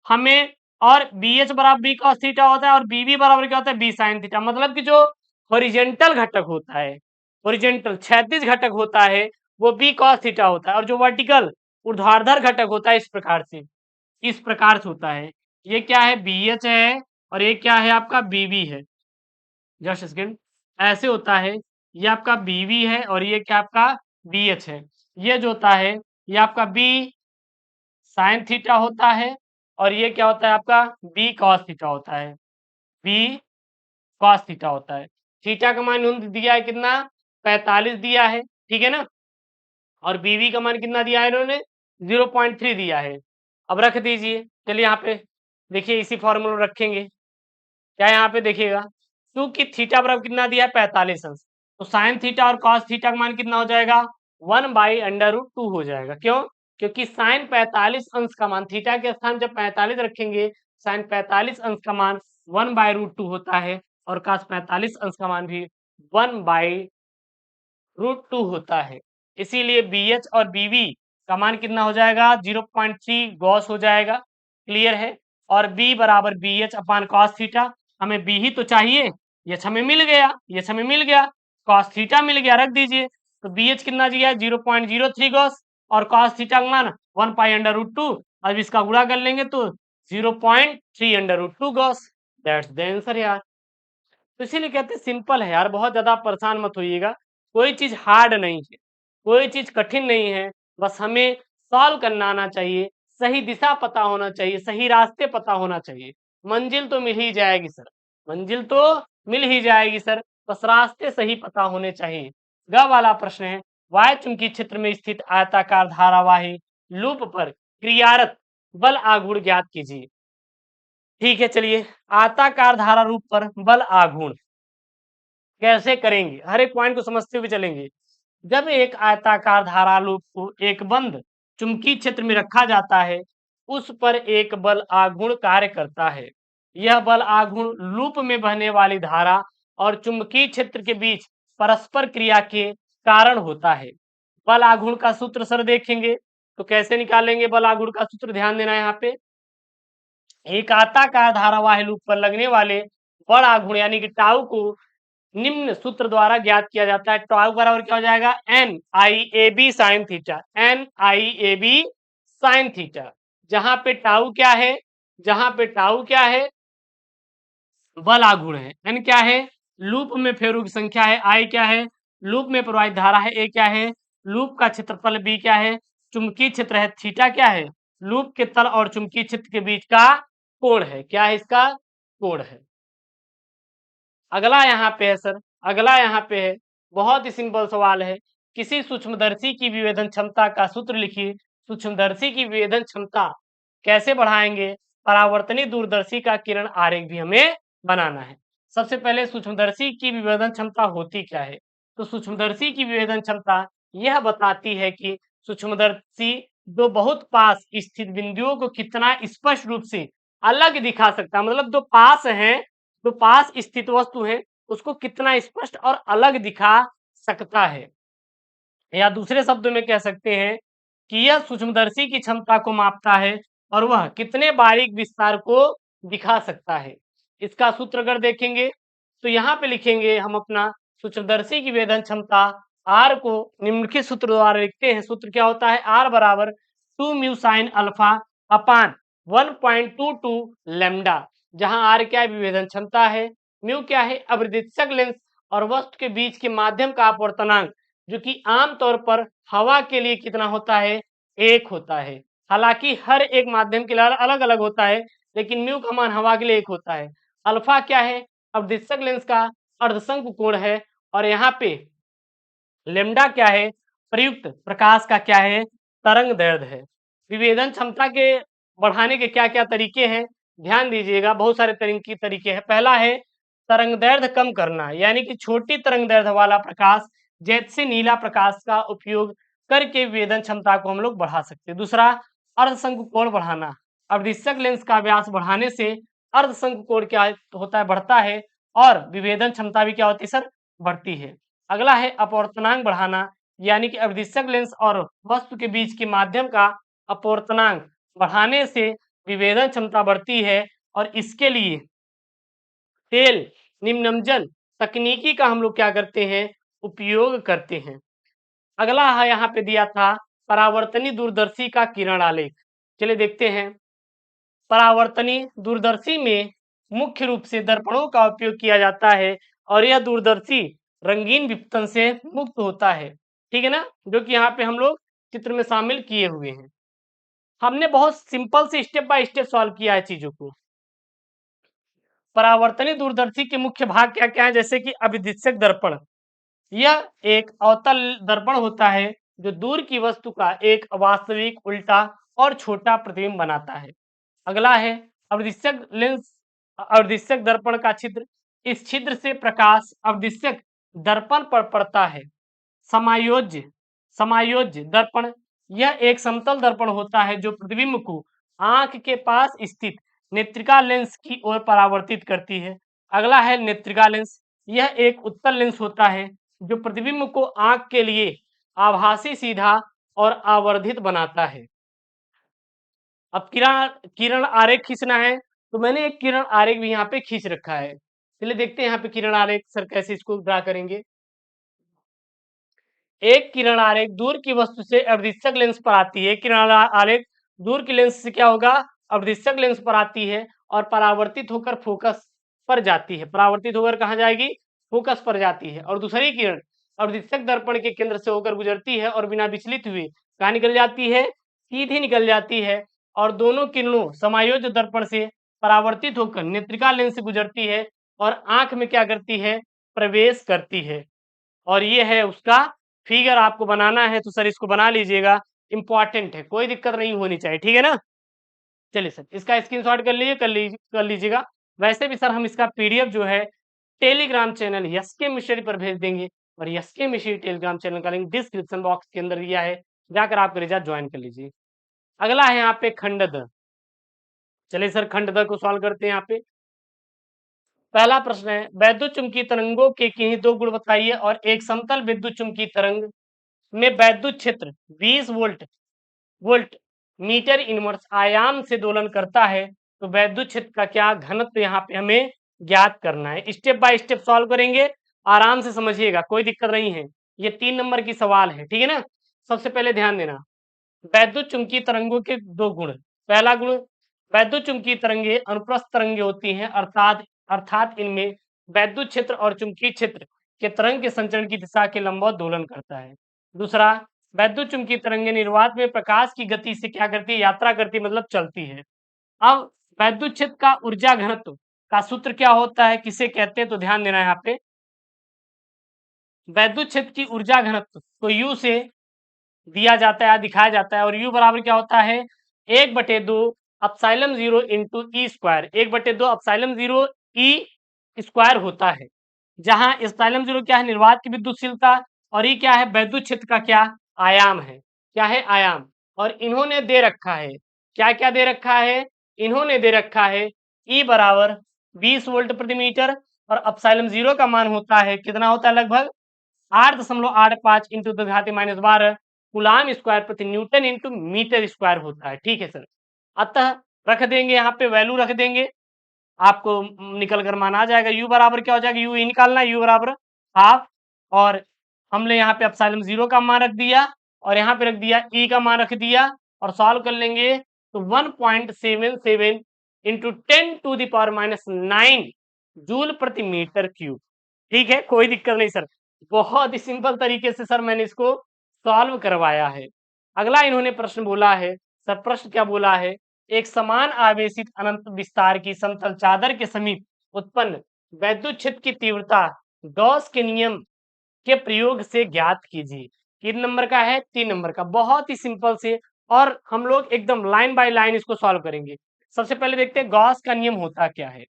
हमें, और BH बराबर B cos थीटा होता है, और BB बराबर क्या होता है? B sin theta. मतलब कि जो हॉरिजेंटल घटक होता है, हॉरिजेंटल क्षैतिज घटक होता है, वो B cos थीटा होता है, और जो वर्टिकल ऊर्ध्वाधर घटक होता है इस प्रकार से होता है। ये क्या है? BH है, और ये क्या है आपका? BB है। जस्ट सेकेंड, ऐसे होता है। ये आपका BB है, और ये क्या आपका? BH है। ये जो होता है ये आपका B साइन थीटा होता है, और ये क्या होता है आपका? B cos थीटा होता है। B cos थीटा होता है। थीटा का मान इन्होंने दिया है कितना? 45 दिया है, ठीक है ना। और BB का मान कितना दिया है इन्होंने? 0.3 दिया है। अब रख दीजिए। चलिए यहाँ पे देखिए, इसी फॉर्मूला रखेंगे। क्या यहाँ पे देखिएगा, क्योंकि थीटा बराबर कितना दिया है? 45 अंश, तो साइन थीटा और कॉस थीटा का मान कितना हो जाएगा? 1/√2 हो जाएगा। क्यों? क्योंकि साइन 45 अंश का मान, थीटा के स्थान जब 45 रखेंगे, साइन 45 अंश का मान 1/√2 होता है, और कॉस 45 अंश का मान भी 1/√2 होता है। इसीलिए BH और BB का मान कितना हो जाएगा? 0.3 गॉस हो जाएगा। क्लियर है? और B बराबर BH अपान कॉस थीटा, हमें B ही तो चाहिए, यच हमें मिल गया, यच हमें मिल गया, कॉस थीटा मिल गया, रख दीजिए। तो BH कितना दिया है? 0.03 गॉस, और कॉस थीटा का मान 1/√2। अब इसका गुणा कर लेंगे तो 0.3√2 गॉस। दैट्स द आंसर यार। तो इसीलिए कहते हैं सिंपल है यार, बहुत ज्यादा परेशान मत होइएगा। कोई चीज हार्ड नहीं है, कोई चीज कठिन नहीं है, बस हमें सॉल्व करना आना चाहिए, सही दिशा पता होना चाहिए, सही रास्ते पता होना चाहिए। मंजिल तो मिल ही जाएगी सर, मंजिल तो मिल ही जाएगी सर, बस रास्ते सही पता होने चाहिए। ग वाला प्रश्न है, वायु चुंबकीय क्षेत्र में स्थित आयताकार धारावाही लूप पर क्रियारत बल आघूर्ण ज्ञात कीजिए। ठीक है, चलिए आयताकार धारा रूप पर बल आघूर्ण कैसे करेंगे, हर एक पॉइंट को समझते हुए चलेंगे। जब एक आयताकार धारा लूप को एक बंद चुंबकीय क्षेत्र में रखा जाता है, उस पर एक बल आघूर्ण कार्य करता है। यह बल आघूर्ण लूप में बहने वाली धारा और चुंबकीय क्षेत्र के बीच परस्पर क्रिया के कारण होता है। बल आघूर्ण का सूत्र सर देखेंगे तो कैसे निकालेंगे बल आघूर्ण का सूत्र, ध्यान देना यहाँ पे। एक आयताकार धारावाही लूप पर लगने वाले बल आघूर्ण यानी कि टाउ को निम्न सूत्र द्वारा ज्ञात किया जाता है। टाउ बराबर क्या हो जाएगा, N I A B sine theta, N I A B sine theta. जहां पे टाउ क्या है, जहां पे टाउ क्या है, बल आघूर्ण है, एन क्या है, लूप में फेरों की संख्या है, आई क्या है, लूप में प्रवाहित धारा है, ए क्या है, लूप का क्षेत्रफल बी क्या है, चुंबकीय क्षेत्र है थीटा क्या है, लूप के तल और चुंबकीय क्षेत्र के बीच का कोण है, क्या है इसका कोण है। अगला यहाँ पे है सर, अगला यहाँ पे है, बहुत ही सिंपल सवाल है। किसी सूक्ष्मदर्शी की विभेदन क्षमता का सूत्र लिखिए। सूक्ष्मदर्शी की विभेदन क्षमता कैसे बढ़ाएंगे, परावर्तनी दूरदर्शी का किरण आरेख भी हमें बनाना है। सबसे पहले सूक्ष्मदर्शी की विभेदन क्षमता होती क्या है, तो सूक्ष्मदर्शी की विभेदन क्षमता यह बताती है कि सूक्ष्मदर्शी दो बहुत पास स्थित बिंदुओं को कितना स्पष्ट रूप से अलग दिखा सकता है, मतलब दो पास हैं, जो पास स्थित वस्तु है उसको कितना स्पष्ट और अलग दिखा सकता है। या दूसरे शब्दों में कह सकते हैं कि यह सूक्ष्मदर्शी की क्षमता को मापता है और वह कितने बारीक विस्तार को दिखा सकता है। इसका सूत्र अगर देखेंगे तो यहाँ पे लिखेंगे हम अपना सूक्ष्मदर्शी की वेदन क्षमता आर को निम्नलिखित सूत्र द्वारा लिखते हैं। सूत्र क्या होता है, आर बराबर 2 म्यू साइन अल्फा अपान 1.22 लैम्डा, जहां आर क्या है, विभेदन क्षमता है, म्यू क्या है, अवृदित्सक लेंस और वस्तु के बीच के माध्यम का अपवर्तनांक, जो कि आमतौर पर हवा के लिए कितना होता है, 1 होता है। हालांकि हर एक माध्यम के लिए अलग अलग होता है, लेकिन म्यू का मान हवा के लिए 1 होता है। अल्फा क्या है, अवदिशक लेंस का अर्धशंकु कोण है, और यहाँ पे लेम्डा क्या है, प्रयुक्त प्रकाश का क्या है, तरंग दैर्ध्य है। विभेदन क्षमता के बढ़ाने के क्या क्या तरीके हैं, ध्यान दीजिएगा, बहुत सारे तरीके हैं। पहला है तरंग दैर्ध्य कम करना, यानी कि छोटी तरंग दैर्ध्य वाला प्रकाश जैसे नीला प्रकाश का उपयोग करके विभेदन क्षमता को हम लोग बढ़ा सकते हैं। दूसरा, अर्धशंकु कोण बढ़ाना, अवदिशक लेंस का व्यास बढ़ाने से अर्धशंकु कोण क्या होता है, बढ़ता है, और विभेदन क्षमता भी क्या होती है सर, बढ़ती है। अगला है अपवर्तनांक बढ़ाना, यानी कि अवदिशक लेंस और वस्तु के बीच के माध्यम का अपवर्तनांक बढ़ाने से विभेदन क्षमता बढ़ती है, और इसके लिए तेल निम्नमजन तकनीकी का हम लोग क्या करते हैं, उपयोग करते हैं। अगला है यहाँ पे दिया था परावर्तनी दूरदर्शी का किरण आलेख। चलिए देखते हैं। परावर्तनी दूरदर्शी में मुख्य रूप से दर्पणों का उपयोग किया जाता है, और यह दूरदर्शी रंगीन विपतन से मुक्त होता है, ठीक है ना, जो कि यहाँ पे हम लोग चित्र में शामिल किए हुए हैं। हमने बहुत सिंपल से स्टेप बाय स्टेप सॉल्व किया है चीजों को। परावर्तनी दूरदर्शी के मुख्य भाग क्या क्या है, जैसे कि अभिदिशक दर्पण, यह एक अवतल दर्पण होता है जो दूर की वस्तु का एक वास्तविक उल्टा और छोटा प्रतिबिंब बनाता है। अगला है अवदिशक लेंस, अवदिशक दर्पण का छिद्र, इस छिद्र से प्रकाश अवदिशक दर्पण पर पड़ता है। समायोज्य, समायोज्य दर्पण, यह एक समतल दर्पण होता है जो प्रतिबिंब को आंख के पास स्थित नेत्रिका लेंस की ओर परावर्तित करती है। अगला है नेत्रिका लेंस, यह एक उत्तल लेंस होता है जो प्रतिबिंब को आंख के लिए आभासी, सीधा और आवर्धित बनाता है। अब किरण किरण आरेख खींचना है, तो मैंने एक किरण आरेख भी यहाँ पे खींच रखा है। चलिए देखते हैं यहाँ पे किरण आरेख सर कैसे इसको ड्रा करेंगे। एक किरण आरेख दूर की वस्तु से अवदिशक लेंस पर आती है। किरण आरेख दूर की लेंस से क्या होगा, अवदिशक लेंस पर आती है और परावर्तित होकर फोकस पर जाती है। परावर्तित होकर कहाँ जाएगी, फोकस पर जाती है। और दूसरी किरण अवदिशक दर्पण के केंद्र से होकर गुजरती है और बिना विचलित हुए कहाँ निकल जाती है, सीधी निकल जाती है और दोनों किरणों समायोज्य दर्पण से परावर्तित होकर नेत्रिका लेंस से गुजरती है और आंख में क्या करती है, प्रवेश करती है। और ये है उसका फिगर, आपको बनाना है तो सर इसको बना लीजिएगा, इंपॉर्टेंट है, कोई दिक्कत नहीं होनी चाहिए, ठीक है ना। चलिए सर इसका स्क्रीनशॉट कर लीजिए, कर लीजिएगा। वैसे भी सर हम इसका पीडीएफ जो है टेलीग्राम चैनल यस के मिशनरी पर भेज देंगे, और यस के मिशनरी टेलीग्राम चैनल का लिंक डिस्क्रिप्शन बॉक्स के अंदर दिया है, जाकर आप मेरे साथ ज्वाइन कर लीजिए। अगला है यहाँ पे खंड द। चलिए सर खंड द को सॉल्व करते हैं। यहाँ पे पहला प्रश्न है, वैद्युत चुंबकीय तरंगों के किन्हीं दो गुण बताइए और एक समतल विद्युत चुंबकीय तरंग में वैद्युत क्षेत्र 20 वोल्ट मीटर इनवर्स आयाम से दोलन करता है, तो वैद्युत क्षेत्र का क्या घनत्व यहाँ पे हमें ज्ञात करना है। स्टेप बाय स्टेप सॉल्व करेंगे, आराम से समझिएगा, कोई दिक्कत नहीं है। ये 3 नंबर की सवाल है, ठीक है ना। सबसे पहले ध्यान देना, वैद्युत चुंबकीय तरंगों के दो गुण। पहला गुण, वैद्युत चुंबकीय तरंगे अनुप्रस्थ तरंगे होती हैं, अर्थात इनमें वैद्युत क्षेत्र और चुंबकीय क्षेत्र के तरंग के संचरण की दिशा के लंबवत दोलन करता है। दूसरा, वैद्युत चुंबकीय तरंगे निर्वात में प्रकाश की गति से क्या करती है, यात्रा करती है, मतलब चलती है। अब वैद्युत क्षेत्र का ऊर्जा घनत्व का सूत्र क्या होता है, किसे कहते हैं, तो ध्यान देना है यहाँ पे। वैद्युत क्षेत्र की ऊर्जा घनत्व को U से दिया जाता है, दिखाया जाता है, और U बराबर क्या होता है, 1/2 epsilon 0 into E square, 1/2 epsilon 0 E square होता है, जहां एप्सिलॉन 0 क्या है, निर्वात की विद्युतशीलता, और ई क्या है, वैद्युत क्षेत्र का क्या आयाम है, क्या है, आयाम। और इन्होंने दे रखा है, क्या क्या दे रखा है, इन्होंने दे रखा है ई बराबर 20 वोल्ट प्रति मीटर, और एप्सिलॉन 0 का मान होता है, कितना होता है, लगभग 8.85 इंटू 10⁻12 कूलाम स्क्वायर प्रति न्यूटन इंटू मीटर स्क्वायर होता है, ठीक है सर। अतः रख देंगे यहाँ पे, वैल्यू रख देंगे, आपको निकल कर मान आ जाएगा। यू बराबर क्या हो जाएगा, यू ही निकालना, यू बराबर हाफ, और हमने यहाँ पे एप्सिलॉन 0 का मान रख दिया, और यहाँ पे रख दिया ई का मान रख दिया, और सॉल्व कर लेंगे तो 1.77 इंटू 10⁻⁹ जूल प्रति मीटर क्यूब, ठीक है, कोई दिक्कत नहीं सर, बहुत ही सिंपल तरीके से सर मैंने इसको सॉल्व करवाया है। अगला इन्होंने प्रश्न बोला है, सर प्रश्न क्या बोला है, एक समान आवेशित अनंत विस्तार की समतल चादर के समीप उत्पन्न वैद्युत क्षेत्र की तीव्रता गॉस के नियम के प्रयोग से ज्ञात कीजिए। किन नंबर का है, 3 नंबर का, बहुत ही सिंपल से, और हम लोग एकदम लाइन बाय लाइन इसको सॉल्व करेंगे। सबसे पहले देखते हैं गॉस का नियम होता क्या है।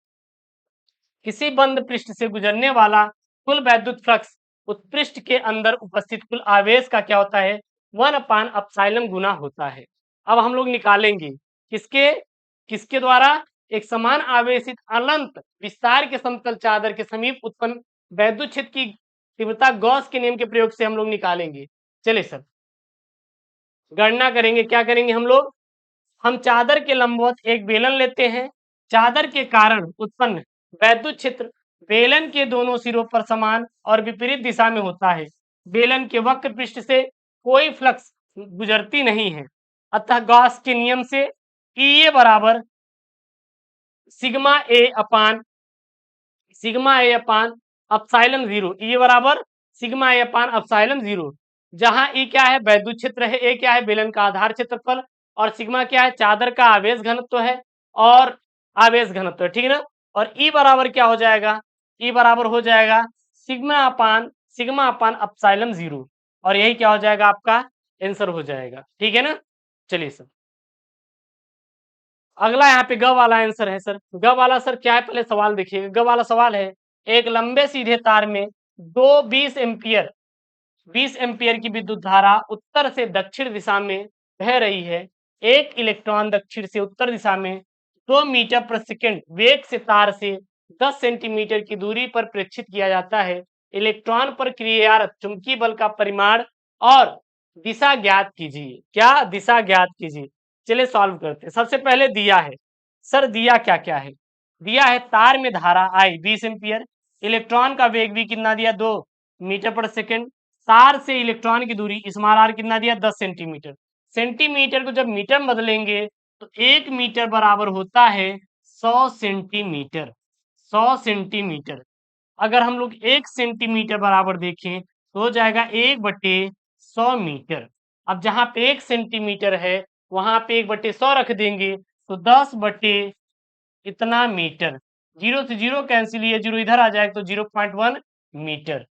किसी बंद पृष्ठ से गुजरने वाला कुल वैद्युत फ्लक्स उत्पृष्ठ के अंदर उपस्थित कुल आवेश का क्या होता है, 1/ε गुना होता है। अब हम लोग निकालेंगे किसके किसके द्वारा, एक समान आवेशित अनंत विस्तार के समतल चादर के समीप उत्पन्न वैद्युत क्षेत्र की तीव्रता गॉस के नियम के प्रयोग से हम लोग निकालेंगे। चलिए सर गणना करेंगे, क्या करेंगे हम लोग, हम चादर के लंबवत एक बेलन लेते हैं, चादर के कारण उत्पन्न वैद्युत क्षेत्र बेलन के दोनों सिरों पर समान और विपरीत दिशा में होता है। बेलन के वक्र पृष्ठ से कोई फ्लक्स गुजरती नहीं है, अतः गॉस के नियम से ई बराबर सिग्मा ए अपान एप्सिलॉन 0, ई बराबर सिग्मा ए अपान एप्सिलॉन 0, जहां ई क्या है, वैद्युत क्षेत्र है, ए क्या है, बेलन का आधार क्षेत्रफल, और सिग्मा क्या है, चादर का आवेश घनत्व है, और आवेश घनत्व है, ठीक है ना। और ई बराबर क्या हो जाएगा, ई बराबर हो जाएगा सिग्मा अपान एप्सिलॉन 0, और यही क्या हो जाएगा, आपका आंसर हो जाएगा, ठीक है ना। चलिए सर अगला यहाँ पे ग वाला आंसर है सर। ग वाला सर क्या है, पहले सवाल देखिएगा। ग वाला सवाल है, एक लंबे सीधे तार में दो 20 एम्पियर की विद्युत धारा उत्तर से दक्षिण दिशा में बह रही है। एक इलेक्ट्रॉन दक्षिण से उत्तर दिशा में 2 मीटर प्रति सेकंड वेग से तार से 10 सेंटीमीटर की दूरी पर प्रेक्षित किया जाता है। इलेक्ट्रॉन पर क्रियारत चुंबकीय बल का परिमाण और दिशा ज्ञात कीजिए। क्या दिशा ज्ञात कीजिए। चलिए सॉल्व करते हैं। सबसे पहले दिया है सर, दिया क्या क्या है, दिया है तार में धारा आई 20 एम्पियर, इलेक्ट्रॉन का वेग भी कितना दिया, 2 मीटर पर सेकंड, तार से इलेक्ट्रॉन की दूरी स्मॉल आर कितना दिया, 10 सेंटीमीटर। सेंटीमीटर को जब मीटर में बदलेंगे तो 1 मीटर बराबर होता है 100 सेंटीमीटर। 100 सेंटीमीटर, अगर हम लोग 1 सेंटीमीटर बराबर देखें तो हो जाएगा 1/100 मीटर। अब जहां पे 1 सेंटीमीटर है वहां पे 1/100 रख देंगे तो 10 बटे इतना मीटर। 0 से 0 कैंसिल, ये 0 इधर आ जाएगा तो 0.1 मीटर।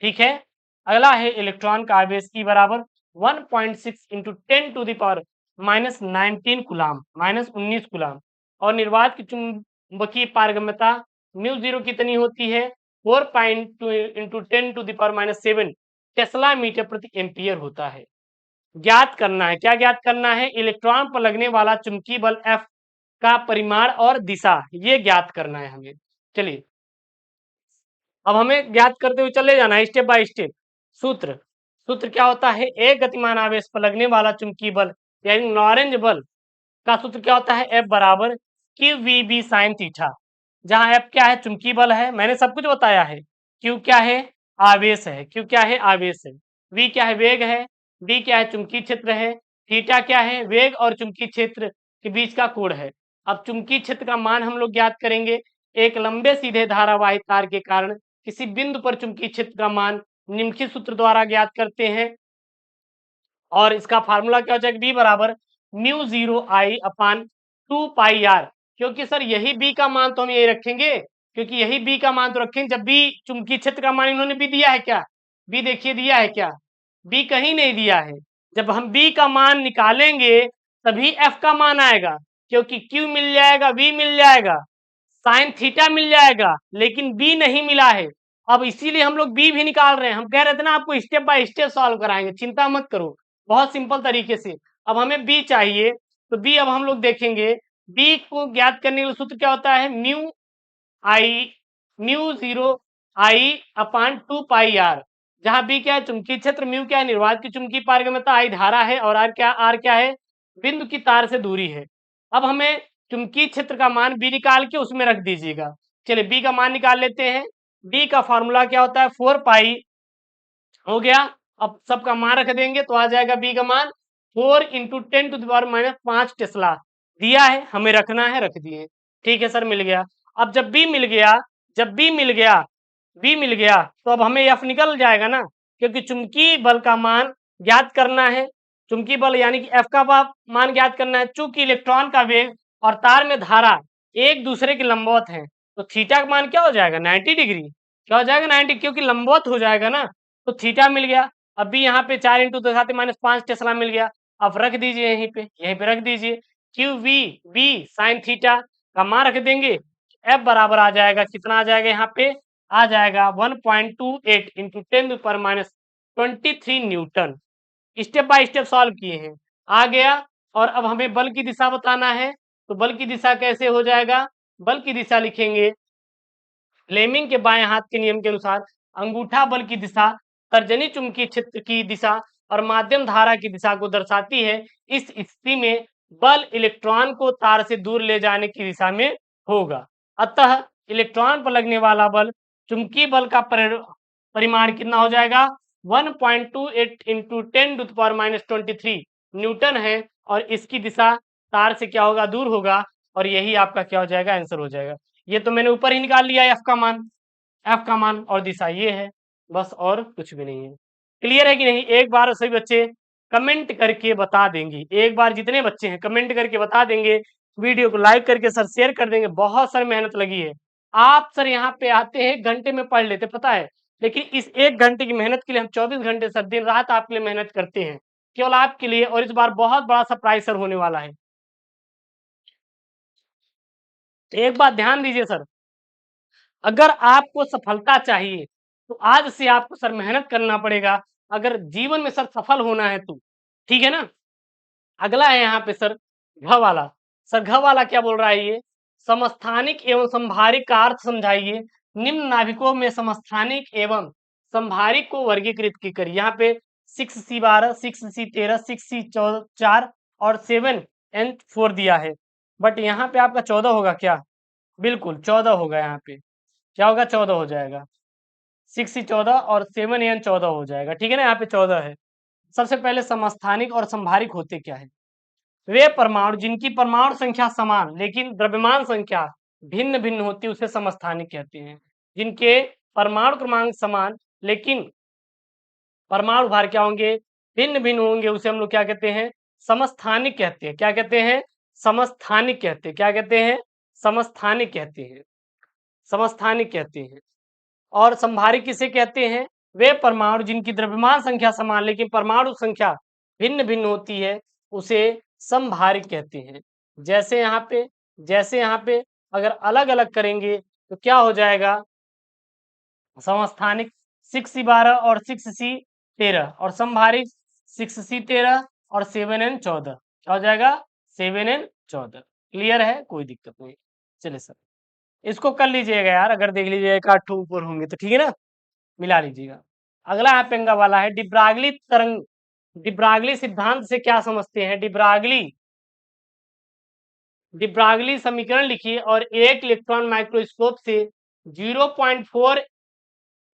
ठीक है। अगला है इलेक्ट्रॉन का आवेश की बराबर 1.6 इंटू 10⁻19 कूलाम, -19 कूलाम। और निर्वात की चुंबकीय पारगम्यता म्यू जीरो कितनी होती है? 4.2 इंटू 10⁻7 टेस्ला मीटर प्रति एम्पियर होता है। ज्ञात करना है, क्या ज्ञात करना है? इलेक्ट्रॉन पर लगने वाला चुंबकीय बल F का परिमाण और दिशा, ये ज्ञात करना है हमें। चलिए अब हमें ज्ञात करते हुए चले जाना है स्टेप बाय स्टेप। सूत्र सूत्र क्या होता है? एक गतिमान आवेश पर लगने वाला चुंबकीय बल यानी नॉरेंज बल का सूत्र क्या होता है? F बराबर Q V B sine theta. जहां F क्या है? चुंबकीय बल है, मैंने सब कुछ बताया है। Q क्या है? आवेश है। Q क्या है? आवेश है। V क्या है? वेग है। D क्या है? चुंबकीय क्षेत्र है। थीटा क्या है? वेग और चुंबकीय क्षेत्र के बीच का कोण है। अब चुंबकीय क्षेत्र का मान हम लोग ज्ञात करेंगे। एक लंबे सीधे धारावाही तार के कारण किसी बिंदु पर चुंबकीय क्षेत्र का मान निम्नलिखित सूत्र द्वारा ज्ञात करते हैं। और इसका फार्मूला क्या हो जाएगा? बी बराबर mu zero I upon 2 pi R. क्योंकि सर यही बी का मान तो हम यही रखेंगे, क्योंकि यही बी का मान तो रखेंगे जब बी चुंबकीय क्षेत्र का मान इन्होंने भी दिया है क्या? बी देखिए दिया है क्या? बी कहीं नहीं दिया है। जब हम बी का मान निकालेंगे तभी एफ का मान आएगा, क्योंकि क्यू मिल जाएगा, वी मिल जाएगा, साइन थीटा मिल जाएगा, लेकिन बी नहीं मिला है। अब इसीलिए हम लोग बी भी निकाल रहे हैं। हम कह रहे थे ना आपको स्टेप बाय स्टेप सॉल्व कराएंगे, चिंता मत करो, बहुत सिंपल तरीके से। अब हमें बी चाहिए तो बी अब हम लोग देखेंगे। बी को ज्ञात करने का सूत्र क्या होता है? Mu zero I upon 2 pi R. जहां बी क्या है? चुंबकीय क्षेत्र, म्यू क्या है? निर्वात की चुंबकीय पारगम्यता, आई धारा है, और आर क्या है? बिंदु की तार से दूरी है। अब हमें चुंबकीय क्षेत्र का मान बी निकाल के उसमें रख दीजिएगा। चलिए बी का मान निकाल लेते हैं। बी का फॉर्मूला क्या होता है? 4 पाई हो गया। अब सबका मान रख देंगे तो आ जाएगा बी का मान 4 इंटू 10⁻5 टेस्ला। दिया है, हमें रखना है, रख दिए। ठीक है सर, मिल गया। अब जब बी मिल गया, बी मिल गया तो अब हमें एफ निकल जाएगा ना, क्योंकि चुंबकीय बल का मान ज्ञात करना है। चुंबकीय बल यानी कि एफ का मान ज्ञात करना है। चूंकि इलेक्ट्रॉन का वेग और तार में धारा एक दूसरे के लंबवत है, तो थीटा का मान क्या हो जाएगा? 90 डिग्री। क्या हो जाएगा? 90, क्योंकि लंबवत हो जाएगा ना, तो थीटा मिल गया। अब भी यहाँ पे 4 इंटू 10⁻5 टेस्ला मिल गया। अब रख दीजिए यहीं पे रख दीजिए। Q V B sine theta का मान रख देंगे। एफ बराबर आ जाएगा, कितना आ जाएगा? यहाँ पे आ जाएगा 1.28 into 10⁻23 Newton. Step by step solve किए हैं, आ गया। और अब हमें बल की दिशा बताना है, तो बल की दिशा कैसे हो जाएगा? बल की दिशा लिखेंगे फ्लेमिंग के बाएं हाथ के नियम के अनुसार। अंगूठा बल की दिशा तर्जनी चुंबकीय क्षेत्र की दिशा और माध्यम धारा की दिशा को दर्शाती है। इस स्थिति में बल इलेक्ट्रॉन को तार से दूर ले जाने की दिशा में होगा। अतः इलेक्ट्रॉन पर लगने वाला बल, चुंबकीय बल का परिमाण कितना हो जाएगा? 1.28 इंटू 10⁻23 न्यूटन है। और इसकी दिशा तार से क्या होगा? दूर होगा। और यही आपका क्या हो जाएगा? आंसर हो जाएगा। ये तो मैंने ऊपर ही निकाल लिया एफ का मान, और दिशा ये है, बस और कुछ भी नहीं है। क्लियर है कि नहीं? एक बार सभी बच्चे कमेंट करके बता देंगे, एक बार जितने बच्चे हैं कमेंट करके बता देंगे, वीडियो को लाइक करके सर शेयर कर देंगे। बहुत सारी मेहनत लगी है। आप सर यहाँ पे आते हैं, घंटे में पढ़ लेते, पता है, लेकिन इस 1 घंटे की मेहनत के लिए हम 24 घंटे सर दिन रात आपके लिए मेहनत करते हैं, केवल आपके लिए। और इस बार बहुत बड़ा सरप्राइज सर होने वाला है। एक बात ध्यान दीजिए सर, अगर आपको सफलता चाहिए तो आज से आपको सर मेहनत करना पड़ेगा, अगर जीवन में सर सफल होना है तो। ठीक है ना? अगला है यहाँ पे सर घ वाला। सर घ वाला क्या बोल रहा है? ये समस्थानिक एवं संभारिक का अर्थ समझाइए। निम्न नाभिकों में समस्थानिक एवं संभारिक को वर्गीकृत की करिए। यहाँ पे 6C12, 6C13, 6C4 और 7N4 दिया है, बट यहाँ पे आपका 14 होगा क्या? बिल्कुल 14 होगा। यहाँ पे क्या होगा? 14 हो जाएगा। 6C14 और 7N14 हो जाएगा। ठीक है ना? यहाँ पे 14 है। सबसे पहले समस्थानिक और संभारिक होते क्या है? वे परमाणु जिनकी परमाणु संख्या समान लेकिन द्रव्यमान संख्या भिन्न भिन्न होती है, उसे समस्थानिक कहते हैं। जिनके परमाणु क्रमांक समान लेकिन परमाणु भार क्या होंगे? भिन्न भिन्न होंगे, उसे हम लोग क्या कहते हैं? समस्थानिक कहते हैं। क्या कहते हैं? समस्थानिक कहते हैं। क्या कहते हैं? समस्थानिक कहते हैं। समस्थानिक कहते हैं। और संभारिक किसे कहते हैं? वे परमाणु जिनकी द्रव्यमान संख्या समान लेकिन परमाणु संख्या भिन्न भिन्न होती है, उसे संभारिक कहते हैं। जैसे यहाँ पे अगर अलग अलग करेंगे तो क्या हो जाएगा? समस्थानिक 6C12 और 6C13 और संभारिक 6C13 और 7N14। क्या हो जाएगा? 7N14। क्लियर है? कोई दिक्कत नहीं। चलिए सर, इसको कर लीजिएगा यार, अगर देख लीजिएगा एक आठ ठो ऊपर होंगे तो ठीक है ना, मिला लीजिएगा। अगला यहाँ पेंगा वाला है डिब्रागली तरंग। डिब्रागली सिद्धांत से क्या समझते हैं? डिब्रागली समीकरण लिखिए और एक इलेक्ट्रॉन माइक्रोस्कोप से 0.4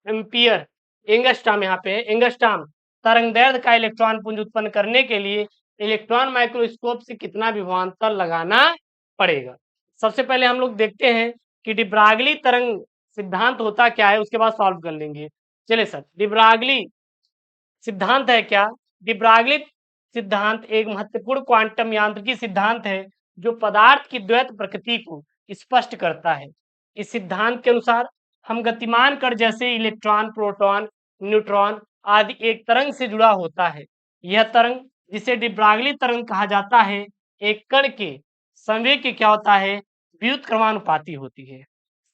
एम्पियर एंगस्ट्रॉम, यहाँ पे है एंगस्ट्रॉम तरंगदैर्ध्य का इलेक्ट्रॉन पुंज उत्पन्न करने के लिए इलेक्ट्रॉन माइक्रोस्कोप से कितना विभवांतर लगाना पड़ेगा। सबसे पहले हम लोग देखते हैं कि डिब्रागली तरंग सिद्धांत होता क्या है, उसके बाद सॉल्व कर लेंगे। चलिए सर, डिब्रागली सिद्धांत है क्या? डिब्रागली सिद्धांत एक महत्वपूर्ण क्वांटम यांत्रिकी सिद्धांत है जो पदार्थ की द्वैत प्रकृति को स्पष्ट करता है। इस सिद्धांत के अनुसार हम गतिमान कण जैसे इलेक्ट्रॉन, प्रोटॉन, न्यूट्रॉन आदि एक तरंग से जुड़ा होता है। यह तरंग, जिसे डिब्रागली तरंग कहा जाता है, एक कण के संवेग के क्या होता है? व्युत्क्रमानुपाती होती है।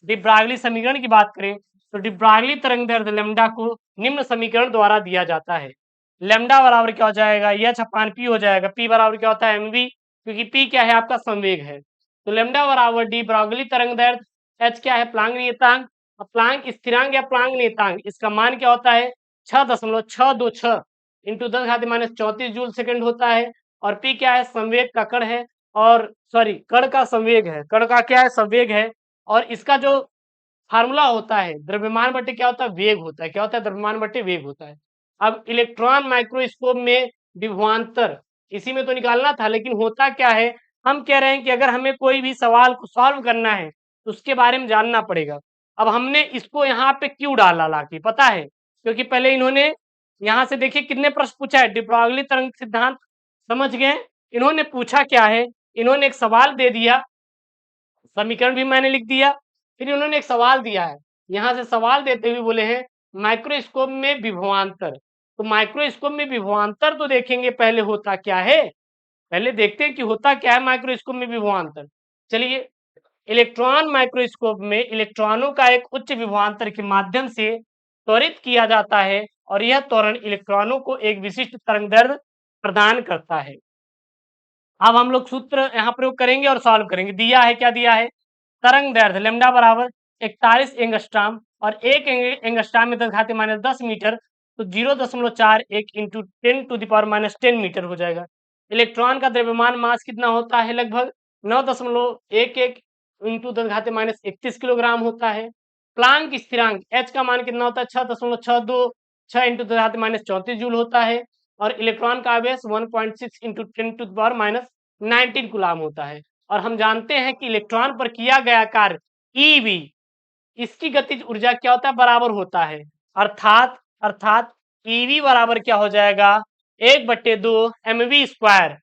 डिब्रागली समीकरण की बात करें तो डिब्रागली तरंगदैर्ध्य लैम्डा को निम्न समीकरण द्वारा दिया जाता है। लैम्डा बराबर क्या हो जाएगा? एच अपान पी हो जाएगा। पी बराबर क्या होता है? एमवी, क्योंकि पी क्या है? आपका संवेग है। तो लैम्डा बराबर डी ब्रागली तरंगदैर्ध्य, एच क्या है? प्लांक नियतांक, और प्लांक स्थिरांक या प्लांक नियतांक इसका मान क्या होता है? 6.626 इंटू 10⁻34 जूल सेकंड होता है। और पी क्या है? संवेग का कण है, और सॉरी कण का संवेग है। कण का क्या है? संवेग है। और इसका जो फार्मूला होता है द्रव्यमान बटे क्या होता है? वेग होता है। क्या होता है? द्रव्यमान बटे वेग होता है। अब इलेक्ट्रॉन माइक्रोस्कोप में विभवांतर इसी में तो निकालना था, लेकिन होता क्या है, हम कह रहे हैं कि अगर हमें कोई भी सवाल को सॉल्व करना है तो उसके बारे में जानना पड़ेगा। अब हमने इसको यहाँ पे क्यों डाला लाके पता है? क्योंकि पहले इन्होंने यहाँ से देखिए कितने प्रश्न पूछा है। डिब्रागली तरंग सिद्धांत समझ गए? इन्होंने पूछा क्या है? इन्होंने एक सवाल दे दिया, समीकरण भी मैंने लिख दिया, फिर उन्होंने एक सवाल दिया है। यहाँ से सवाल देते हुए बोले हैं माइक्रोस्कोप में विभवांतर। तो माइक्रोस्कोप में विभवांतर तो देखेंगे पहले होता क्या है, पहले देखते हैं कि होता क्या है माइक्रोस्कोप में विभवांतर। चलिए, इलेक्ट्रॉन माइक्रोस्कोप में इलेक्ट्रॉनों का एक उच्च विभवांतर के माध्यम से त्वरित किया जाता है और यह त्वरण इलेक्ट्रॉनों को एक विशिष्ट तरंगदैर्ध्य प्रदान करता है। अब हम लोग सूत्र यहाँ प्रयोग करेंगे और सॉल्व करेंगे। दिया है, क्या दिया है? तरंगदैर्ध्य लैम्डा बराबर 41 एंगस्ट्रॉम, और एक एंगस्ट्रॉम में 10⁻10 मीटर, तो 0.41 इंटू 10⁻10 मीटर हो जाएगा। इलेक्ट्रॉन का द्रव्यमान मास कितना होता है? लगभग 9.11 इंटू 10⁻31 किलोग्राम होता है। प्लांक स्थिरांक एच का मान कितना होता है? 6.626 इंटू 10⁻34 जूल होता है। और इलेक्ट्रॉन का आवेश 1.6 इंटू 10⁻19 कूलाम होता है। और हम जानते हैं कि इलेक्ट्रॉन पर किया गया कार्य ईवी, इसकी गतिज ऊर्जा क्या होता है? बराबर होता है। अर्थात ईवी बराबर क्या हो जाएगा? 1/2 mv स्क्वायर,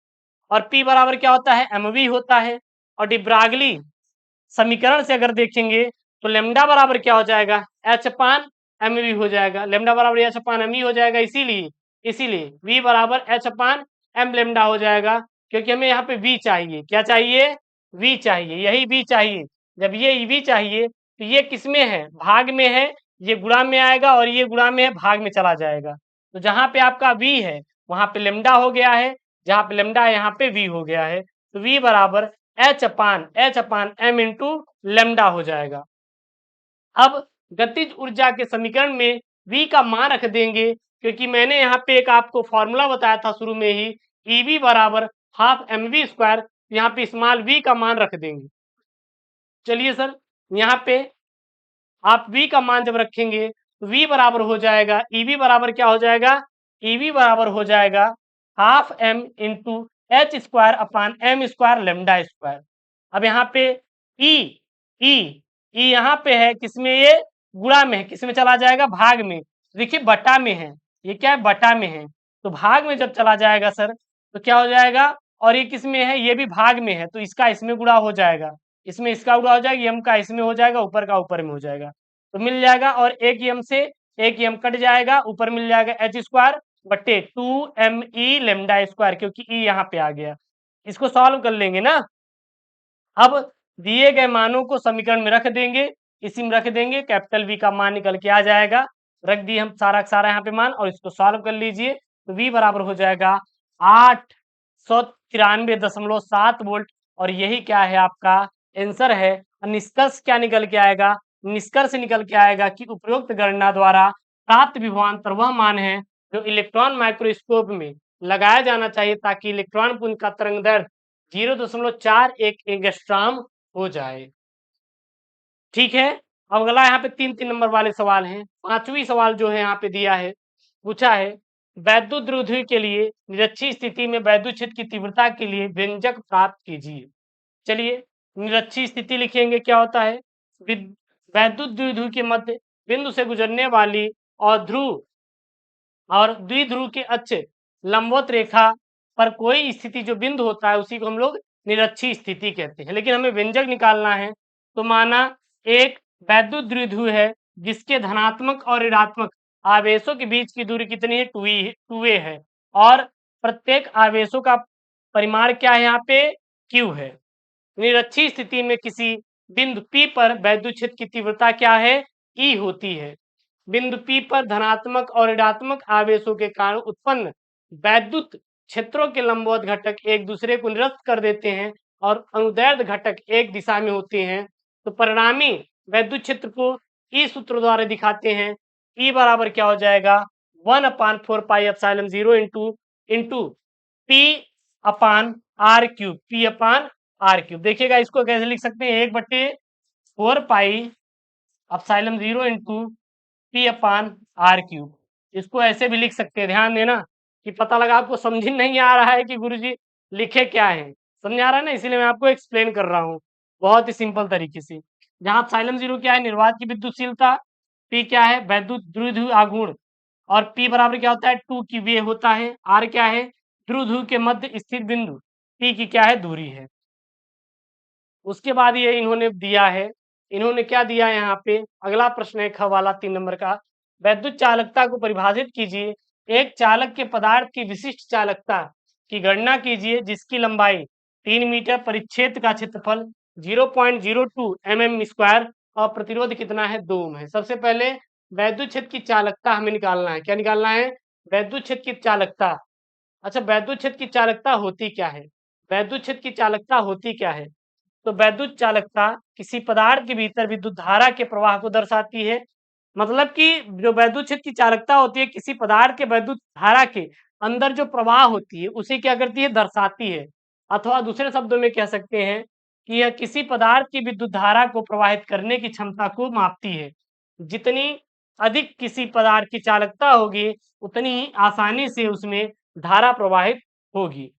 और पी बराबर क्या होता है? mv होता है। और डिब्रागली समीकरण से अगर देखेंगे तो लेमडा बराबर क्या हो जाएगा? एच अपान mv हो जाएगा। लेमडा बराबर एच अपान mv हो जाएगा, इसीलिए v बराबर एच अपान एम लेमडा हो जाएगा, क्योंकि हमें यहाँ पे v चाहिए। क्या चाहिए? v चाहिए, यही v चाहिए। जब ये v चाहिए तो ये किसमें है? भाग में है। ये गुणा में आएगा और ये गुणा में है, भाग में चला जाएगा। तो जहां पे आपका v है वहां पे लेमडा हो गया है, जहां पे लेमडा है यहाँ पे v हो गया है। तो v बराबर एच अपान एम इंटू लेमडा हो जाएगा। अब गतिज ऊर्जा के समीकरण में v का मान रख देंगे, क्योंकि मैंने यहाँ पे एक आपको फॉर्मूला बताया था शुरू में ही, Ev बराबर हाफ mv स्क्वायर। यहाँ पे स्मॉल v का मान रख देंगे। चलिए सर, यहाँ पे आप v का मान जब रखेंगे तो v बराबर हो जाएगा, Ev बराबर क्या हो जाएगा? Ev बराबर हो जाएगा half m into h square upon m square lambda square. अब यहाँ पे ई यहाँ पे है किसमें? ये गुणा में है, किसमें चला जाएगा? भाग में। देखिए बटा में है, ये क्या है? बटा में है। तो भाग में जब चला जाएगा सर, तो क्या हो जाएगा, और ये किस में है, ये भी भाग में है, तो इसका इसमें गुणा हो जाएगा, इसमें इसका गुणा हो जाएगा, m का इसमें हो जाएगा, ऊपर का ऊपर में हो जाएगा, तो मिल जाएगा। और एक m से एक m कट जाएगा, ऊपर मिल जाएगा h स्क्वायर बट्टे 2me लेमडा स्क्वायर, क्योंकि e यहाँ पे आ गया। इसको सॉल्व कर लेंगे ना। अब दिए गए मानों को समीकरण में रख देंगे, इसी में रख देंगे, कैपिटल V का मान निकल के आ जाएगा। रख दिए हम सारा का सारा यहाँ पे मान, और इसको सॉल्व कर लीजिए, तो V बराबर हो जाएगा 893.7 वोल्ट, और यही क्या है, आपका आंसर है। निष्कर्ष क्या निकल के आएगा, निष्कर्ष निकल के आएगा कि उपरोक्त गणना द्वारा प्राप्त विभवांतर वह मान है जो इलेक्ट्रॉन माइक्रोस्कोप में लगाया जाना चाहिए, ताकि इलेक्ट्रॉन पुंज का तरंग दैर्ध्य 0.41 एंगस्ट्रॉम हो जाए। ठीक है। अब अगला यहाँ पे 3-3 नंबर वाले सवाल हैं। पांचवी सवाल जो है यहाँ पे दिया है, पूछा है वैद्युत द्विध्रुवी के लिए निरक्षीय स्थिति में वैद्युत क्षेत्र की तीव्रता के लिए व्यंजक प्राप्त कीजिए। चलिए, निरक्षीय स्थिति लिखेंगे, क्या होता है, वैद्युत द्विध्रुवी के मध्य बिंदु से गुजरने वाली और ध्रुव और द्विध्रुव के अक्ष लंबवत रेखा पर कोई स्थिति जो बिंदु होता है, उसी को हम लोग निरक्षीय स्थिति कहते हैं। लेकिन हमें व्यंजक निकालना है, तो माना एक वैद्युत द्विध्रुव है जिसके धनात्मक और ऋणात्मक आवेशों के बीच की दूरी कितनी है, 2a है, और प्रत्येक आवेशों का परिमाण क्या है, यहाँ पे q है। निरक्षीय स्थिति में किसी बिंदु P पर वैद्युत क्षेत्र की तीव्रता क्या है, E होती है। बिंदु P पर धनात्मक और ऋणात्मक आवेशों के कारण उत्पन्न वैद्युत क्षेत्रों के लंबवत घटक एक दूसरे को निरस्त कर देते हैं और अनुदैर्ध्य घटक एक दिशा में होते हैं, तो परिणामी वैद्युत क्षेत्र को इस सूत्र द्वारा दिखाते हैं। E बराबर क्या हो जाएगा, 1/4 पाई एप्सिलॉन 0 इंटू P अपान R क्यूब, P अपान R क्यूब। देखिएगा इसको कैसे लिख सकते हैं, 1/4 पाई एप्सिलॉन 0 इंटू P अपान R क्यूब। इसको ऐसे भी लिख सकते हैं, ध्यान देना कि पता लगा आपको समझ नहीं आ रहा है कि गुरुजी लिखे क्या है, समझ आ रहा है ना, इसीलिए मैं आपको एक्सप्लेन कर रहा हूँ बहुत ही सिंपल तरीके से। जहाँ एप्सिलॉन 0 क्या है, निर्वात की विद्युतशीलता, P क्या है, वैद्युत द्विध्रुव आघूर्ण, और P बराबर क्या होता है, 2 की वे होता है, R क्या है, ध्रुव ध्रुव के मध्य स्थित बिंदु, P की क्या है, दूरी है। उसके बाद ये इन्होंने दिया है, इन्होंने क्या दिया है यहाँ पे, अगला प्रश्न है ख वाला 3 नंबर का, वैद्युत चालकता को परिभाषित कीजिए। एक चालक के पदार्थ की विशिष्ट चालकता की गणना कीजिए जिसकी लंबाई 3 मीटर, परिच्छेद का क्षेत्रफल 0.02 mm स्क्वायर और प्रतिरोध कितना है, 2 ओम है। सबसे पहले वैद्युत क्षेत्र की चालकता हमें निकालना है, क्या निकालना है, वैद्युत क्षेत्र की चालकता। अच्छा, वैद्युत क्षेत्र की चालकता होती क्या है, वैद्युत क्षेत्र की चालकता होती क्या है, तो वैद्युत चालकता किसी पदार्थ के भीतर विद्युत धारा के प्रवाह को दर्शाती है। मतलब कि जो वैद्युत क्षेत्र की चालकता होती है, किसी पदार्थ के वैद्युत धारा के अंदर जो प्रवाह होती है उसे क्या करती है, दर्शाती है। अथवा दूसरे शब्दों में कह सकते हैं कि यह किसी पदार्थ की विद्युत धारा को प्रवाहित करने की क्षमता को मापती है। जितनी अधिक किसी पदार्थ की चालकता होगी, उतनी ही आसानी से उसमें धारा प्रवाहित होगी।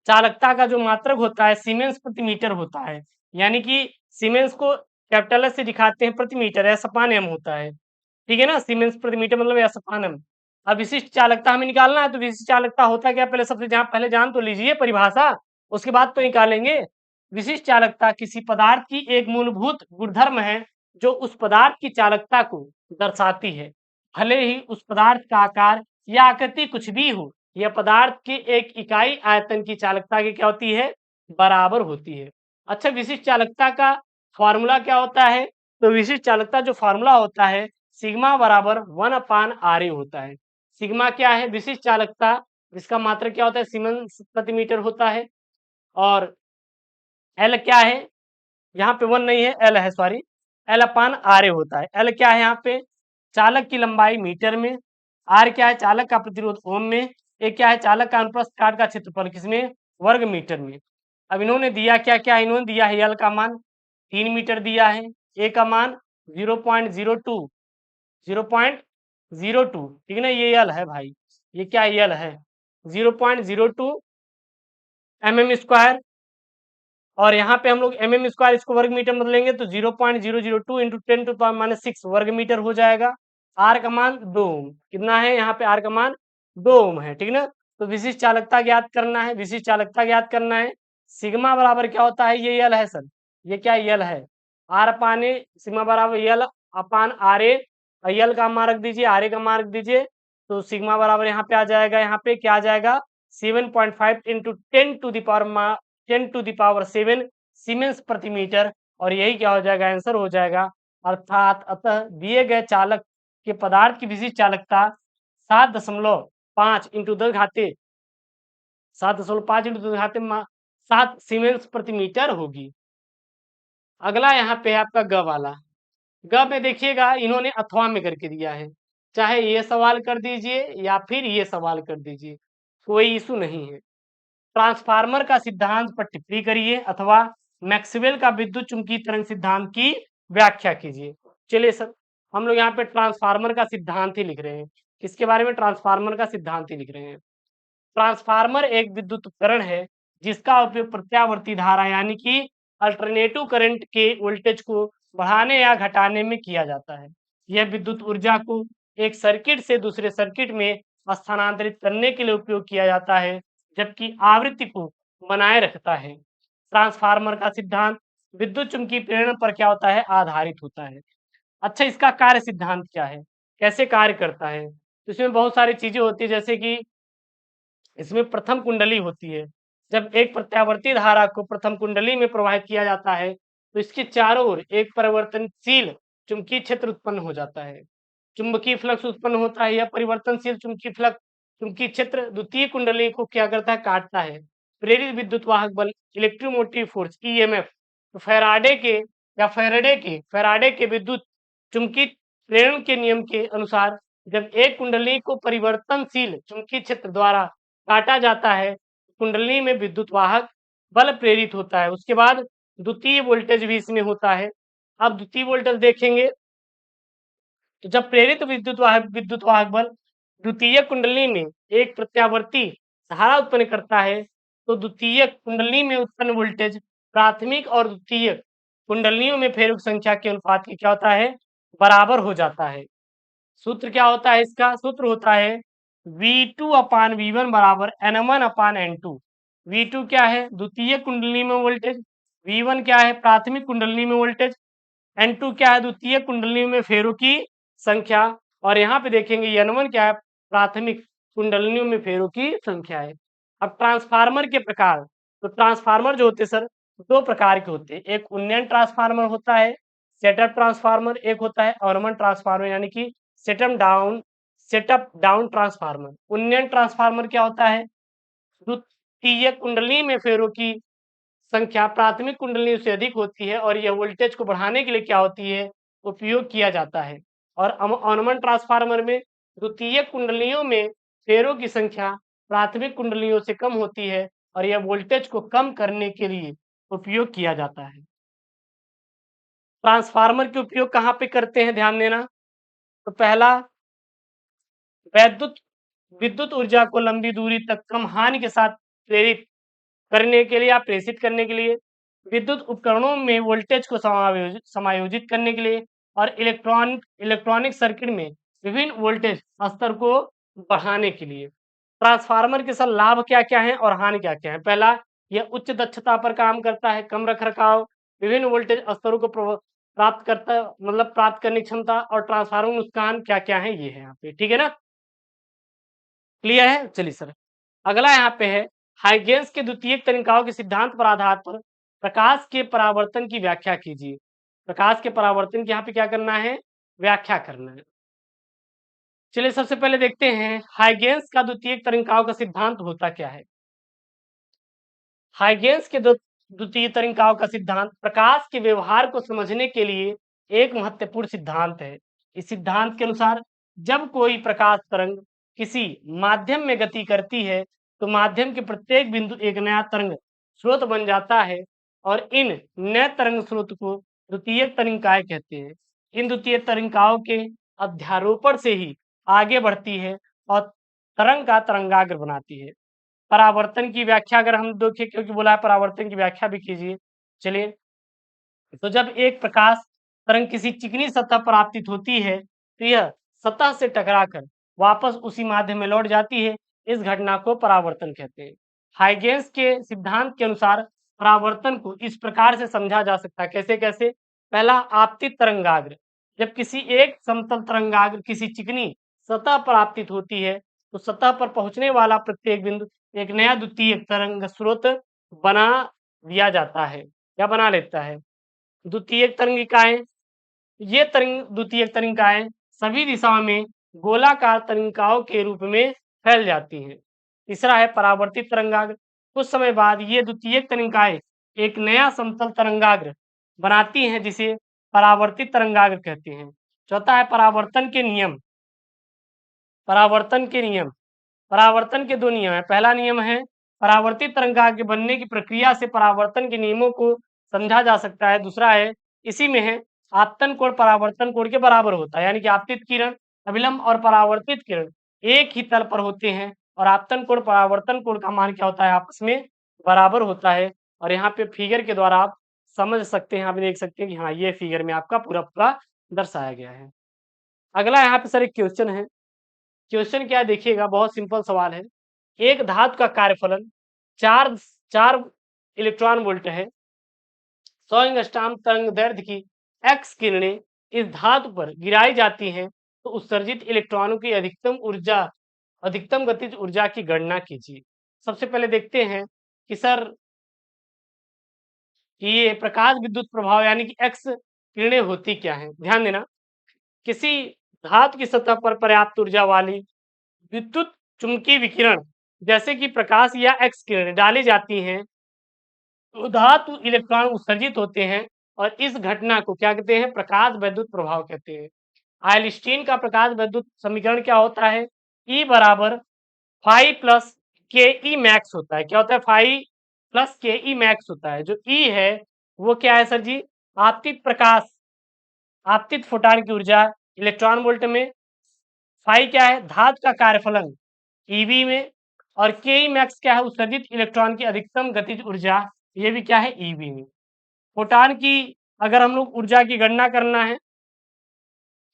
चालकता का जो मात्रक होता है सीमेंस प्रति मीटर होता है, यानी कि सीमेंस को कैपिटल एस से दिखाते हैं प्रति मीटर, एस अपान एम होता है, ठीक है ना, सीमेंस प्रति मीटर मतलब एस अपान एम। अब विशिष्ट चालकता हमें निकालना है, तो विशिष्ट चालकता होता क्या, पहले सबसे पहले जान तो लीजिए परिभाषा, उसके बाद तो निकालेंगे। विशिष्ट चालकता किसी पदार्थ की एक मूलभूत गुणधर्म है जो उस पदार्थ की चालकता को दर्शाती है, भले ही उस पदार्थ का आकार या आकृति कुछ भी हो। यह पदार्थ के एक इकाई आयतन की चालकता की क्या होती है, बराबर होती है। अच्छा, विशिष्ट चालकता का फॉर्मूला क्या होता है, तो विशिष्ट चालकता जो फॉर्मूला होता है सिग्मा बराबर 1/RA होता है। सिग्मा क्या है, विशिष्ट चालकता, जिसका मात्रक क्या होता है, सीमेंस प्रति मीटर होता है, और एल क्या है, यहाँ पे 1 नहीं है, एल है, सॉरी, एल अपान RA होता है। एल क्या है, यहाँ पे चालक की लंबाई मीटर में, आर क्या है, चालक का प्रतिरोध ओम में, ए क्या है, चालक का अनुप्रस्थ काट का क्षेत्रफल किसमें, वर्ग मीटर में। अब इन्होंने दिया क्या क्या, इन्होंने दिया है एल का मान 3 मीटर दिया है, ए का मान 0.02 0.02, ठीक है ना, ये एल है भाई, ये क्या एल है, 0.02 mm स्क्वायर, और यहाँ पे हम लोग mm स्क्वायर इसको वर्ग मीटर में बदलेंगे तो 0.002 इंटू 10⁻6 वर्ग मीटर हो जाएगा। आर का मान 2 ओम, कितना है यहाँ पे, आर का मान 2 ओम है, ठीक ना। तो विशिष्ट चालकता ज्ञात करना है, विशिष्ट चालकता ज्ञात करना है। सिग्मा बराबर क्या होता है, ये यल है सर, ये क्या यल है, आर अपान ए, सिग्मा बराबर यल अपान आर ए, यल का मान रख दीजिए, आर ए का मान रख दीजिए, तो सिग्मा बराबर यहाँ पे आ जाएगा, यहाँ पे क्या आ जाएगा 7.5 into 10 to the power 7 siemens प्रति मीटर, और यही क्या हो जाएगा, आंसर हो जाएगा। अर्थात अतः दिए गए चालक के पदार्थ की विशिष्ट चालकता 7.5 इंटू 10 7.5 इंटू 7 सीमेंस प्रति मीटर होगी। अगला यहाँ पे है आपका ग वाला। ग में देखिएगा इन्होंने अथवा में करके दिया है, चाहे ये सवाल कर दीजिए या फिर ये सवाल कर दीजिए, कोई इशू नहीं है। ट्रांसफार्मर का सिद्धांत पर टिप्पणी करिए अथवा मैक्सवेल का विद्युत चुंबकीय तरंग सिद्धांत की व्याख्या कीजिए। चलिए सर, हम लोग यहाँ पे ट्रांसफार्मर का सिद्धांत ही लिख रहे हैं। किसके बारे में, ट्रांसफार्मर का सिद्धांत ही लिख रहे हैं। ट्रांसफार्मर एक विद्युत उपकरण है जिसका उपयोग प्रत्यावर्ती धारा यानी कि अल्टरनेटिव करंट के वोल्टेज को बढ़ाने या घटाने में किया जाता है। यह विद्युत ऊर्जा को एक सर्किट से दूसरे सर्किट में स्थानांतरित करने के लिए उपयोग किया जाता है, जबकि आवृत्ति को बनाए रखता है। ट्रांसफार्मर का सिद्धांत विद्युत चुम्बकीय प्रेरण पर क्या होता है, आधारित होता है। अच्छा, इसका कार्य सिद्धांत क्या है, कैसे कार्य करता है, तो इसमें बहुत सारी चीजें होती है, जैसे कि इसमें प्रथम कुंडली होती है। जब एक प्रत्यावर्ती धारा को प्रथम कुंडली में प्रवाहित किया जाता है तो इसके चारों ओर एक परिवर्तनशील चुंबकीय क्षेत्र उत्पन्न हो जाता है, चुंबकीय फ्लक्स उत्पन्न होता है। यह परिवर्तनशील चुंबकीय फ्लक्स चुंबकीय क्षेत्र द्वितीय कुंडली को क्या करता है, काटता है। प्रेरित विद्युत वाहक बल इलेक्ट्रोमोटिव फोर्स ईएमएफ, तो फैराडे के विद्युत चुंबकीय प्रेरण के नियम के अनुसार जब एक कुंडली को परिवर्तनशील चुंबकीय क्षेत्र द्वारा काटा जाता है, कुंडली में विद्युत वाहक बल प्रेरित होता है। उसके बाद द्वितीय वोल्टेज भी इसमें होता है। अब द्वितीय वोल्टेज देखेंगे तो जब प्रेरित विद्युत वाहक बल द्वितीय कुंडली में एक प्रत्यावर्ती धारा उत्पन्न करता है तो द्वितीय कुंडली में उत्पन्न वोल्टेज प्राथमिक और द्वितीय कुंडलियों में फेरों की संख्या के अनुपात की क्या होता है, बराबर हो जाता है। सूत्र क्या होता है, इसका सूत्र होता है V2 अपान V1 बराबर N1 अपान N2। V2 क्या है, द्वितीय कुंडली में वोल्टेज, V1 क्या है, प्राथमिक कुंडली में वोल्टेज, N2 क्या है, द्वितीय कुंडली में फेरों की संख्या, और यहाँ पे देखेंगे N1 क्या है, प्राथमिक कुंडलियों में फेरों की संख्या है। अब ट्रांसफार्मर के प्रकार, तो ट्रांसफार्मर जो होते हैं सर दो प्रकार के होते हैं, एक उन्नयन ट्रांसफार्मर होता है, सेटअप ट्रांसफार्मर, एक होता है अवनमन ट्रांसफार्मर यानी कि सेटअप डाउन ट्रांसफार्मर। उन्नयन ट्रांसफार्मर क्या होता है, द्वितीय कुंडली में फेरों की संख्या प्राथमिक कुंडली से अधिक होती है और यह वोल्टेज को बढ़ाने के लिए क्या होती है, उपयोग किया जाता है। और अवनमन ट्रांसफार्मर में द्वितीय कुंडलियों में फेरों की संख्या प्राथमिक कुंडलियों से कम होती है और यह वोल्टेज को कम करने के लिए उपयोग किया जाता है। ट्रांसफार्मर के उपयोग कहाँ पे करते हैं, ध्यान देना। तो पहला, विद्युत ऊर्जा को लंबी दूरी तक कम हानि के साथ प्रेरित करने के लिए या प्रेषित करने के लिए, विद्युत उपकरणों में वोल्टेज को समायोजित करने के लिए, और इलेक्ट्रॉनिक सर्किट में विभिन्न वोल्टेज स्तर को बढ़ाने के लिए। ट्रांसफार्मर के सर लाभ क्या क्या है और हानि क्या क्या है। पहला, यह उच्च दक्षता पर काम करता है, कम रखरखाव, विभिन्न वोल्टेज स्तरों को प्राप्त करता, मतलब प्राप्त करने की क्षमता, और ट्रांसफार्मर नुकसान क्या क्या है ये है यहाँ पे, ठीक है ना, क्लियर है। चलिए सर, अगला यहाँ पे है हाइगेंस के द्वितीयक तनिकाओं के सिद्धांत पर आधार पर प्रकाश के परावर्तन की व्याख्या कीजिए। प्रकाश के परावर्तन की यहाँ पे क्या करना है, व्याख्या करना है। चलिए सबसे पहले देखते हैं हाइगेंस का द्वितीयक तनिकाओं का सिद्धांत होता क्या है। हाइगेंस के द्वितीय तनिकाओं का सिद्धांत प्रकाश के व्यवहार को समझने के लिए एक महत्वपूर्ण सिद्धांत है। इस सिद्धांत के अनुसार जब कोई प्रकाश तरंग किसी माध्यम में गति करती है तो माध्यम के प्रत्येक बिंदु एक नया तरंग स्रोत बन जाता है और इन नए तरंग स्रोत को द्वितीयक तनिकाएं कहते हैं। इन द्वितीय तनिकाओं के अध्यारोपण से ही आगे बढ़ती है और तरंग का तरंगाग्र बनाती है। परावर्तन की व्याख्या अगर हम देखें, क्योंकि बोला है परावर्तन की व्याख्या भी कीजिए। चलिए, तो जब एक प्रकाश तरंग किसी चिकनी सतह पर आपतित होती है तो यह सतह से टकराकर वापस उसी माध्यम में लौट जाती है। इस घटना को परावर्तन कहते हैं। हाइगेंस के सिद्धांत के अनुसार परावर्तन को इस प्रकार से समझा जा सकता है, कैसे-कैसे? पहला, आपतित तरंगाग्र। जब किसी एक समतल तरंगाग्र किसी चिकनी सतह पर आपतित होती है, तो सतह पर पहुंचने वाला प्रत्येक बिंदु एक नया द्वितीय तरंग स्रोत बना दिया जाता है या बना लेता है। द्वितीयक तरंगिकाएं, ये द्वितीयक तरंगिकाएं सभी दिशाओं में गोलाकार तरंगिकाओं के रूप में फैल जाती हैं। तीसरा है परावर्तित तरंगाग्र। कुछ समय बाद ये द्वितीयक तरंगिकाएं एक नया समतल तरंगाग्र बनाती हैं, जिसे परावर्तित तरंगाग्र कहते हैं। चौथा है परावर्तन के नियम। परावर्तन के नियम, परावर्तन के दो नियम हैं। पहला नियम है, परावर्तित तरंगाग्र बनने की प्रक्रिया से परावर्तन के नियमों को समझा जा सकता है। दूसरा है, इसी में है, आपतन कोण परावर्तन कोण के बराबर होता है, यानी कि आपतित किरण, अभिलंब और परावर्तित किरण एक ही तल पर होते हैं और आपतन कोण परावर्तन कोण का मान क्या होता है, आपस में बराबर होता है। और यहाँ पे फिगर के द्वारा आप समझ सकते हैं, आप देख सकते हैं कि हाँ, ये फिगर में आपका पूरा दर्शाया गया है। अगला यहाँ पे सर एक क्वेश्चन है। क्वेश्चन क्या है देखिएगा, बहुत सिंपल सवाल है। एक धातु का कार्यफलन 4 इलेक्ट्रॉन वोल्ट है। 100 एंगस्ट्रॉम तरंग दैर्ध्य की एक्स किरणें इस धातु पर गिराई जाती हैं, तो उत्सर्जित इलेक्ट्रॉनों की अधिकतम गतिज ऊर्जा की गणना कीजिए। सबसे पहले देखते हैं कि सर ये प्रकाश विद्युत प्रभाव यानी कि एक्स किरणें होती क्या हैं। ध्यान देना, किसी धातु की सतह पर पर्याप्त ऊर्जा वाली विद्युत चुंबकीय विकिरण जैसे कि प्रकाश या एक्स किरणें डाली जाती हैं, तो धातु इलेक्ट्रॉन उत्सर्जित होते हैं और इस घटना को क्या कहते हैं, प्रकाश वैद्युत प्रभाव कहते हैं। आइंस्टीन का प्रकाश वैद्युत समीकरण क्या होता है, E बराबर फाई प्लस के ई मैक्स होता है। क्या होता है, फाई प्लस के ई मैक्स होता है। जो E है वो क्या है सर जी, आपतित प्रकाश, आपतित फोटान की ऊर्जा इलेक्ट्रॉन वोल्ट में। फाई क्या है, धातु का कार्यफलन ईवी में। और के ई मैक्स क्या है, उत्सर्जित इलेक्ट्रॉन की अधिकतम गतिज ऊर्जा, ये भी क्या है, ईवी में। फोटान की अगर हम लोग ऊर्जा की गणना करना है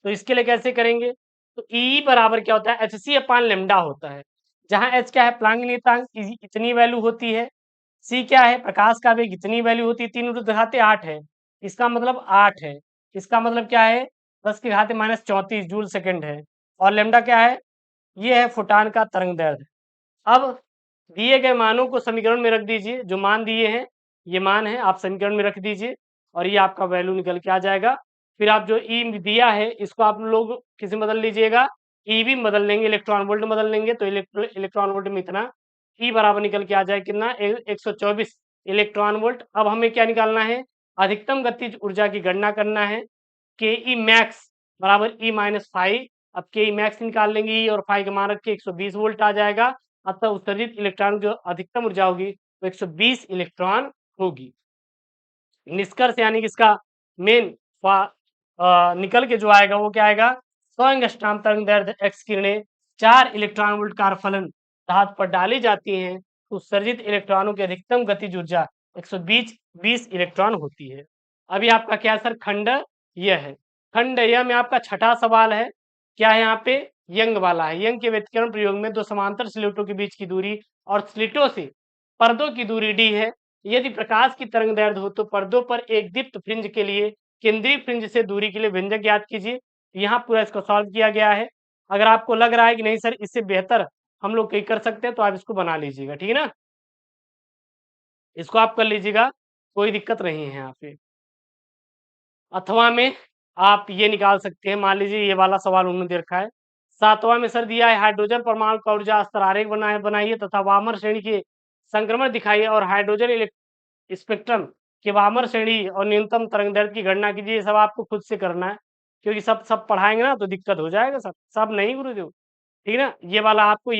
तो इसके लिए कैसे करेंगे, तो ई बराबर क्या होता है, एच सी अपान लेमडा होता है, जहां एच क्या है, प्लांक नियतांक, इतनी वैल्यू होती है। सी क्या है, प्रकाश का वेग, इतनी वैल्यू होती है। 3 घाते 8 है, इसका मतलब 8 है। इसका मतलब क्या है, 10 के घाते -34 जूल सेकंड है। और लेमडा क्या है, ये है फोटान का तरंग दैर्ध्य। अब दिए गए मानों को समीकरण में रख दीजिए, जो मान दिए हैं ये मान है, आप समीकरण में रख दीजिए और ये आपका वैल्यू निकल के आ जाएगा। फिर आप जो ई दिया है इसको आप लोग किसी में बदल लीजिएगा, ईवी में बदल लेंगे, इलेक्ट्रॉन वोल्ट में बदल लेंगे, तो इलेक्ट्रॉन वोल्ट में इतना ई बराबर निकल के आ जाए कितना, 124 इलेक्ट्रॉन वोल्ट। अब हमें क्या निकालना है, अधिकतम गतिज ऊर्जा की गणना करना है। के ई मैक्स बराबर ई माइनस फाइव। अब के ई मैक्स निकाल लेंगे, ई और फाइव का मान रख के 120 वोल्ट आ जाएगा। अतः उत्सर्जित इलेक्ट्रॉन की अधिकतम ऊर्जा होगी वो 120 इलेक्ट्रॉन होगी। निष्कर्ष यानी कि इसका मेन निकल के जो आएगा वो क्या आएगा, 100 एंगस्ट्रॉम तरंग दैर्ध्य एक्स किरणें 4 इलेक्ट्रॉन वोल्ट कार्यफलन धातु पर डाली जाती हैं, तो उत्सर्जित इलेक्ट्रॉनों की अधिकतम गतिज ऊर्जा 120 इलेक्ट्रॉन होती है। अभी आपका क्या सर, खंड यह है। खंड यह में आपका छठा सवाल है। क्या है यहाँ पे, यंग वाला है। यंग के व्यतिकरण प्रयोग में दो समांतर स्लिटों के बीच की दूरी और स्लिटों से पर्दों की दूरी डी है। यदि प्रकाश की तरंग दैर्ध्य हो तो पर्दों पर एक दीप्त फ्रिंज के लिए केंद्रीय फ्रिंज से दूरी के लिए व्यंजक ज्ञात कीजिए। यहाँ पूरा इसको सॉल्व किया गया है। अगर आपको लग रहा है कि नहीं सर इससे बेहतर हम लोग कहीं कर सकते हैं, तो आप इसको बना लीजिएगा, ठीक है ना, इसको आप कर लीजिएगा, कोई दिक्कत नहीं है यहाँ पे। अथवा में आप ये निकाल सकते हैं, मान लीजिए ये वाला सवाल उन्होंने दे रखा है। सातवां में सर दिया है, हाइड्रोजन परमाणु का ऊर्जा स्तर आरेख बनाइए तथा वामर श्रेणी के संक्रमण दिखाइए और हाइड्रोजन स्पेक्ट्रम के वामर श्रेणी और न्यूनतम तरंग दैर्ध्य की गणना कीजिए। ये सब आपको खुद से करना है, क्योंकि सब पढ़ाएंगे ना तो दिक्कत हो जाएगा। सब नहीं गुरुदेव, ठीक है ना। ये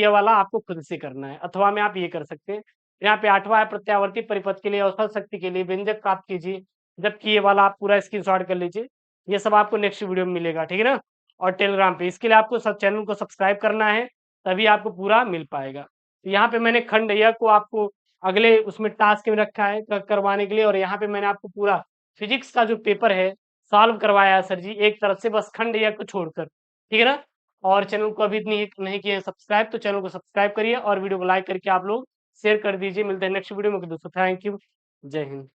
वाला आपको खुद से करना है। अथवा में आप ये कर सकते हैं। यहाँ पे 8वां है, प्रत्यावर्ती परिपथ के लिए औसत शक्ति के लिए व्यंजक प्राप्त कीजिए। जबकि ये वाला आप पूरा स्क्रीनशॉट कर लीजिए। ये सब आपको नेक्स्ट वीडियो में मिलेगा, ठीक है ना। और टेलीग्राम पे इसके लिए आपको सब चैनल को सब्सक्राइब करना है, तभी आपको पूरा मिल पाएगा। तो यहाँ पे मैंने खंड यह को आपको अगले उसमें टास्क में रखा है करवाने के लिए, और यहाँ पे मैंने आपको पूरा फिजिक्स का जो पेपर है सॉल्व करवाया है सर जी, एक तरफ से, बस खंड यह को छोड़कर, ठीक है ना। और चैनल को अभी नहीं नहीं किए हैं सब्सक्राइब, तो चैनल को सब्सक्राइब करिए और वीडियो को लाइक करके आप लोग शेयर कर दीजिए। मिलते हैं नेक्स्ट वीडियो में दोस्तों। Thank you. जय हिंद।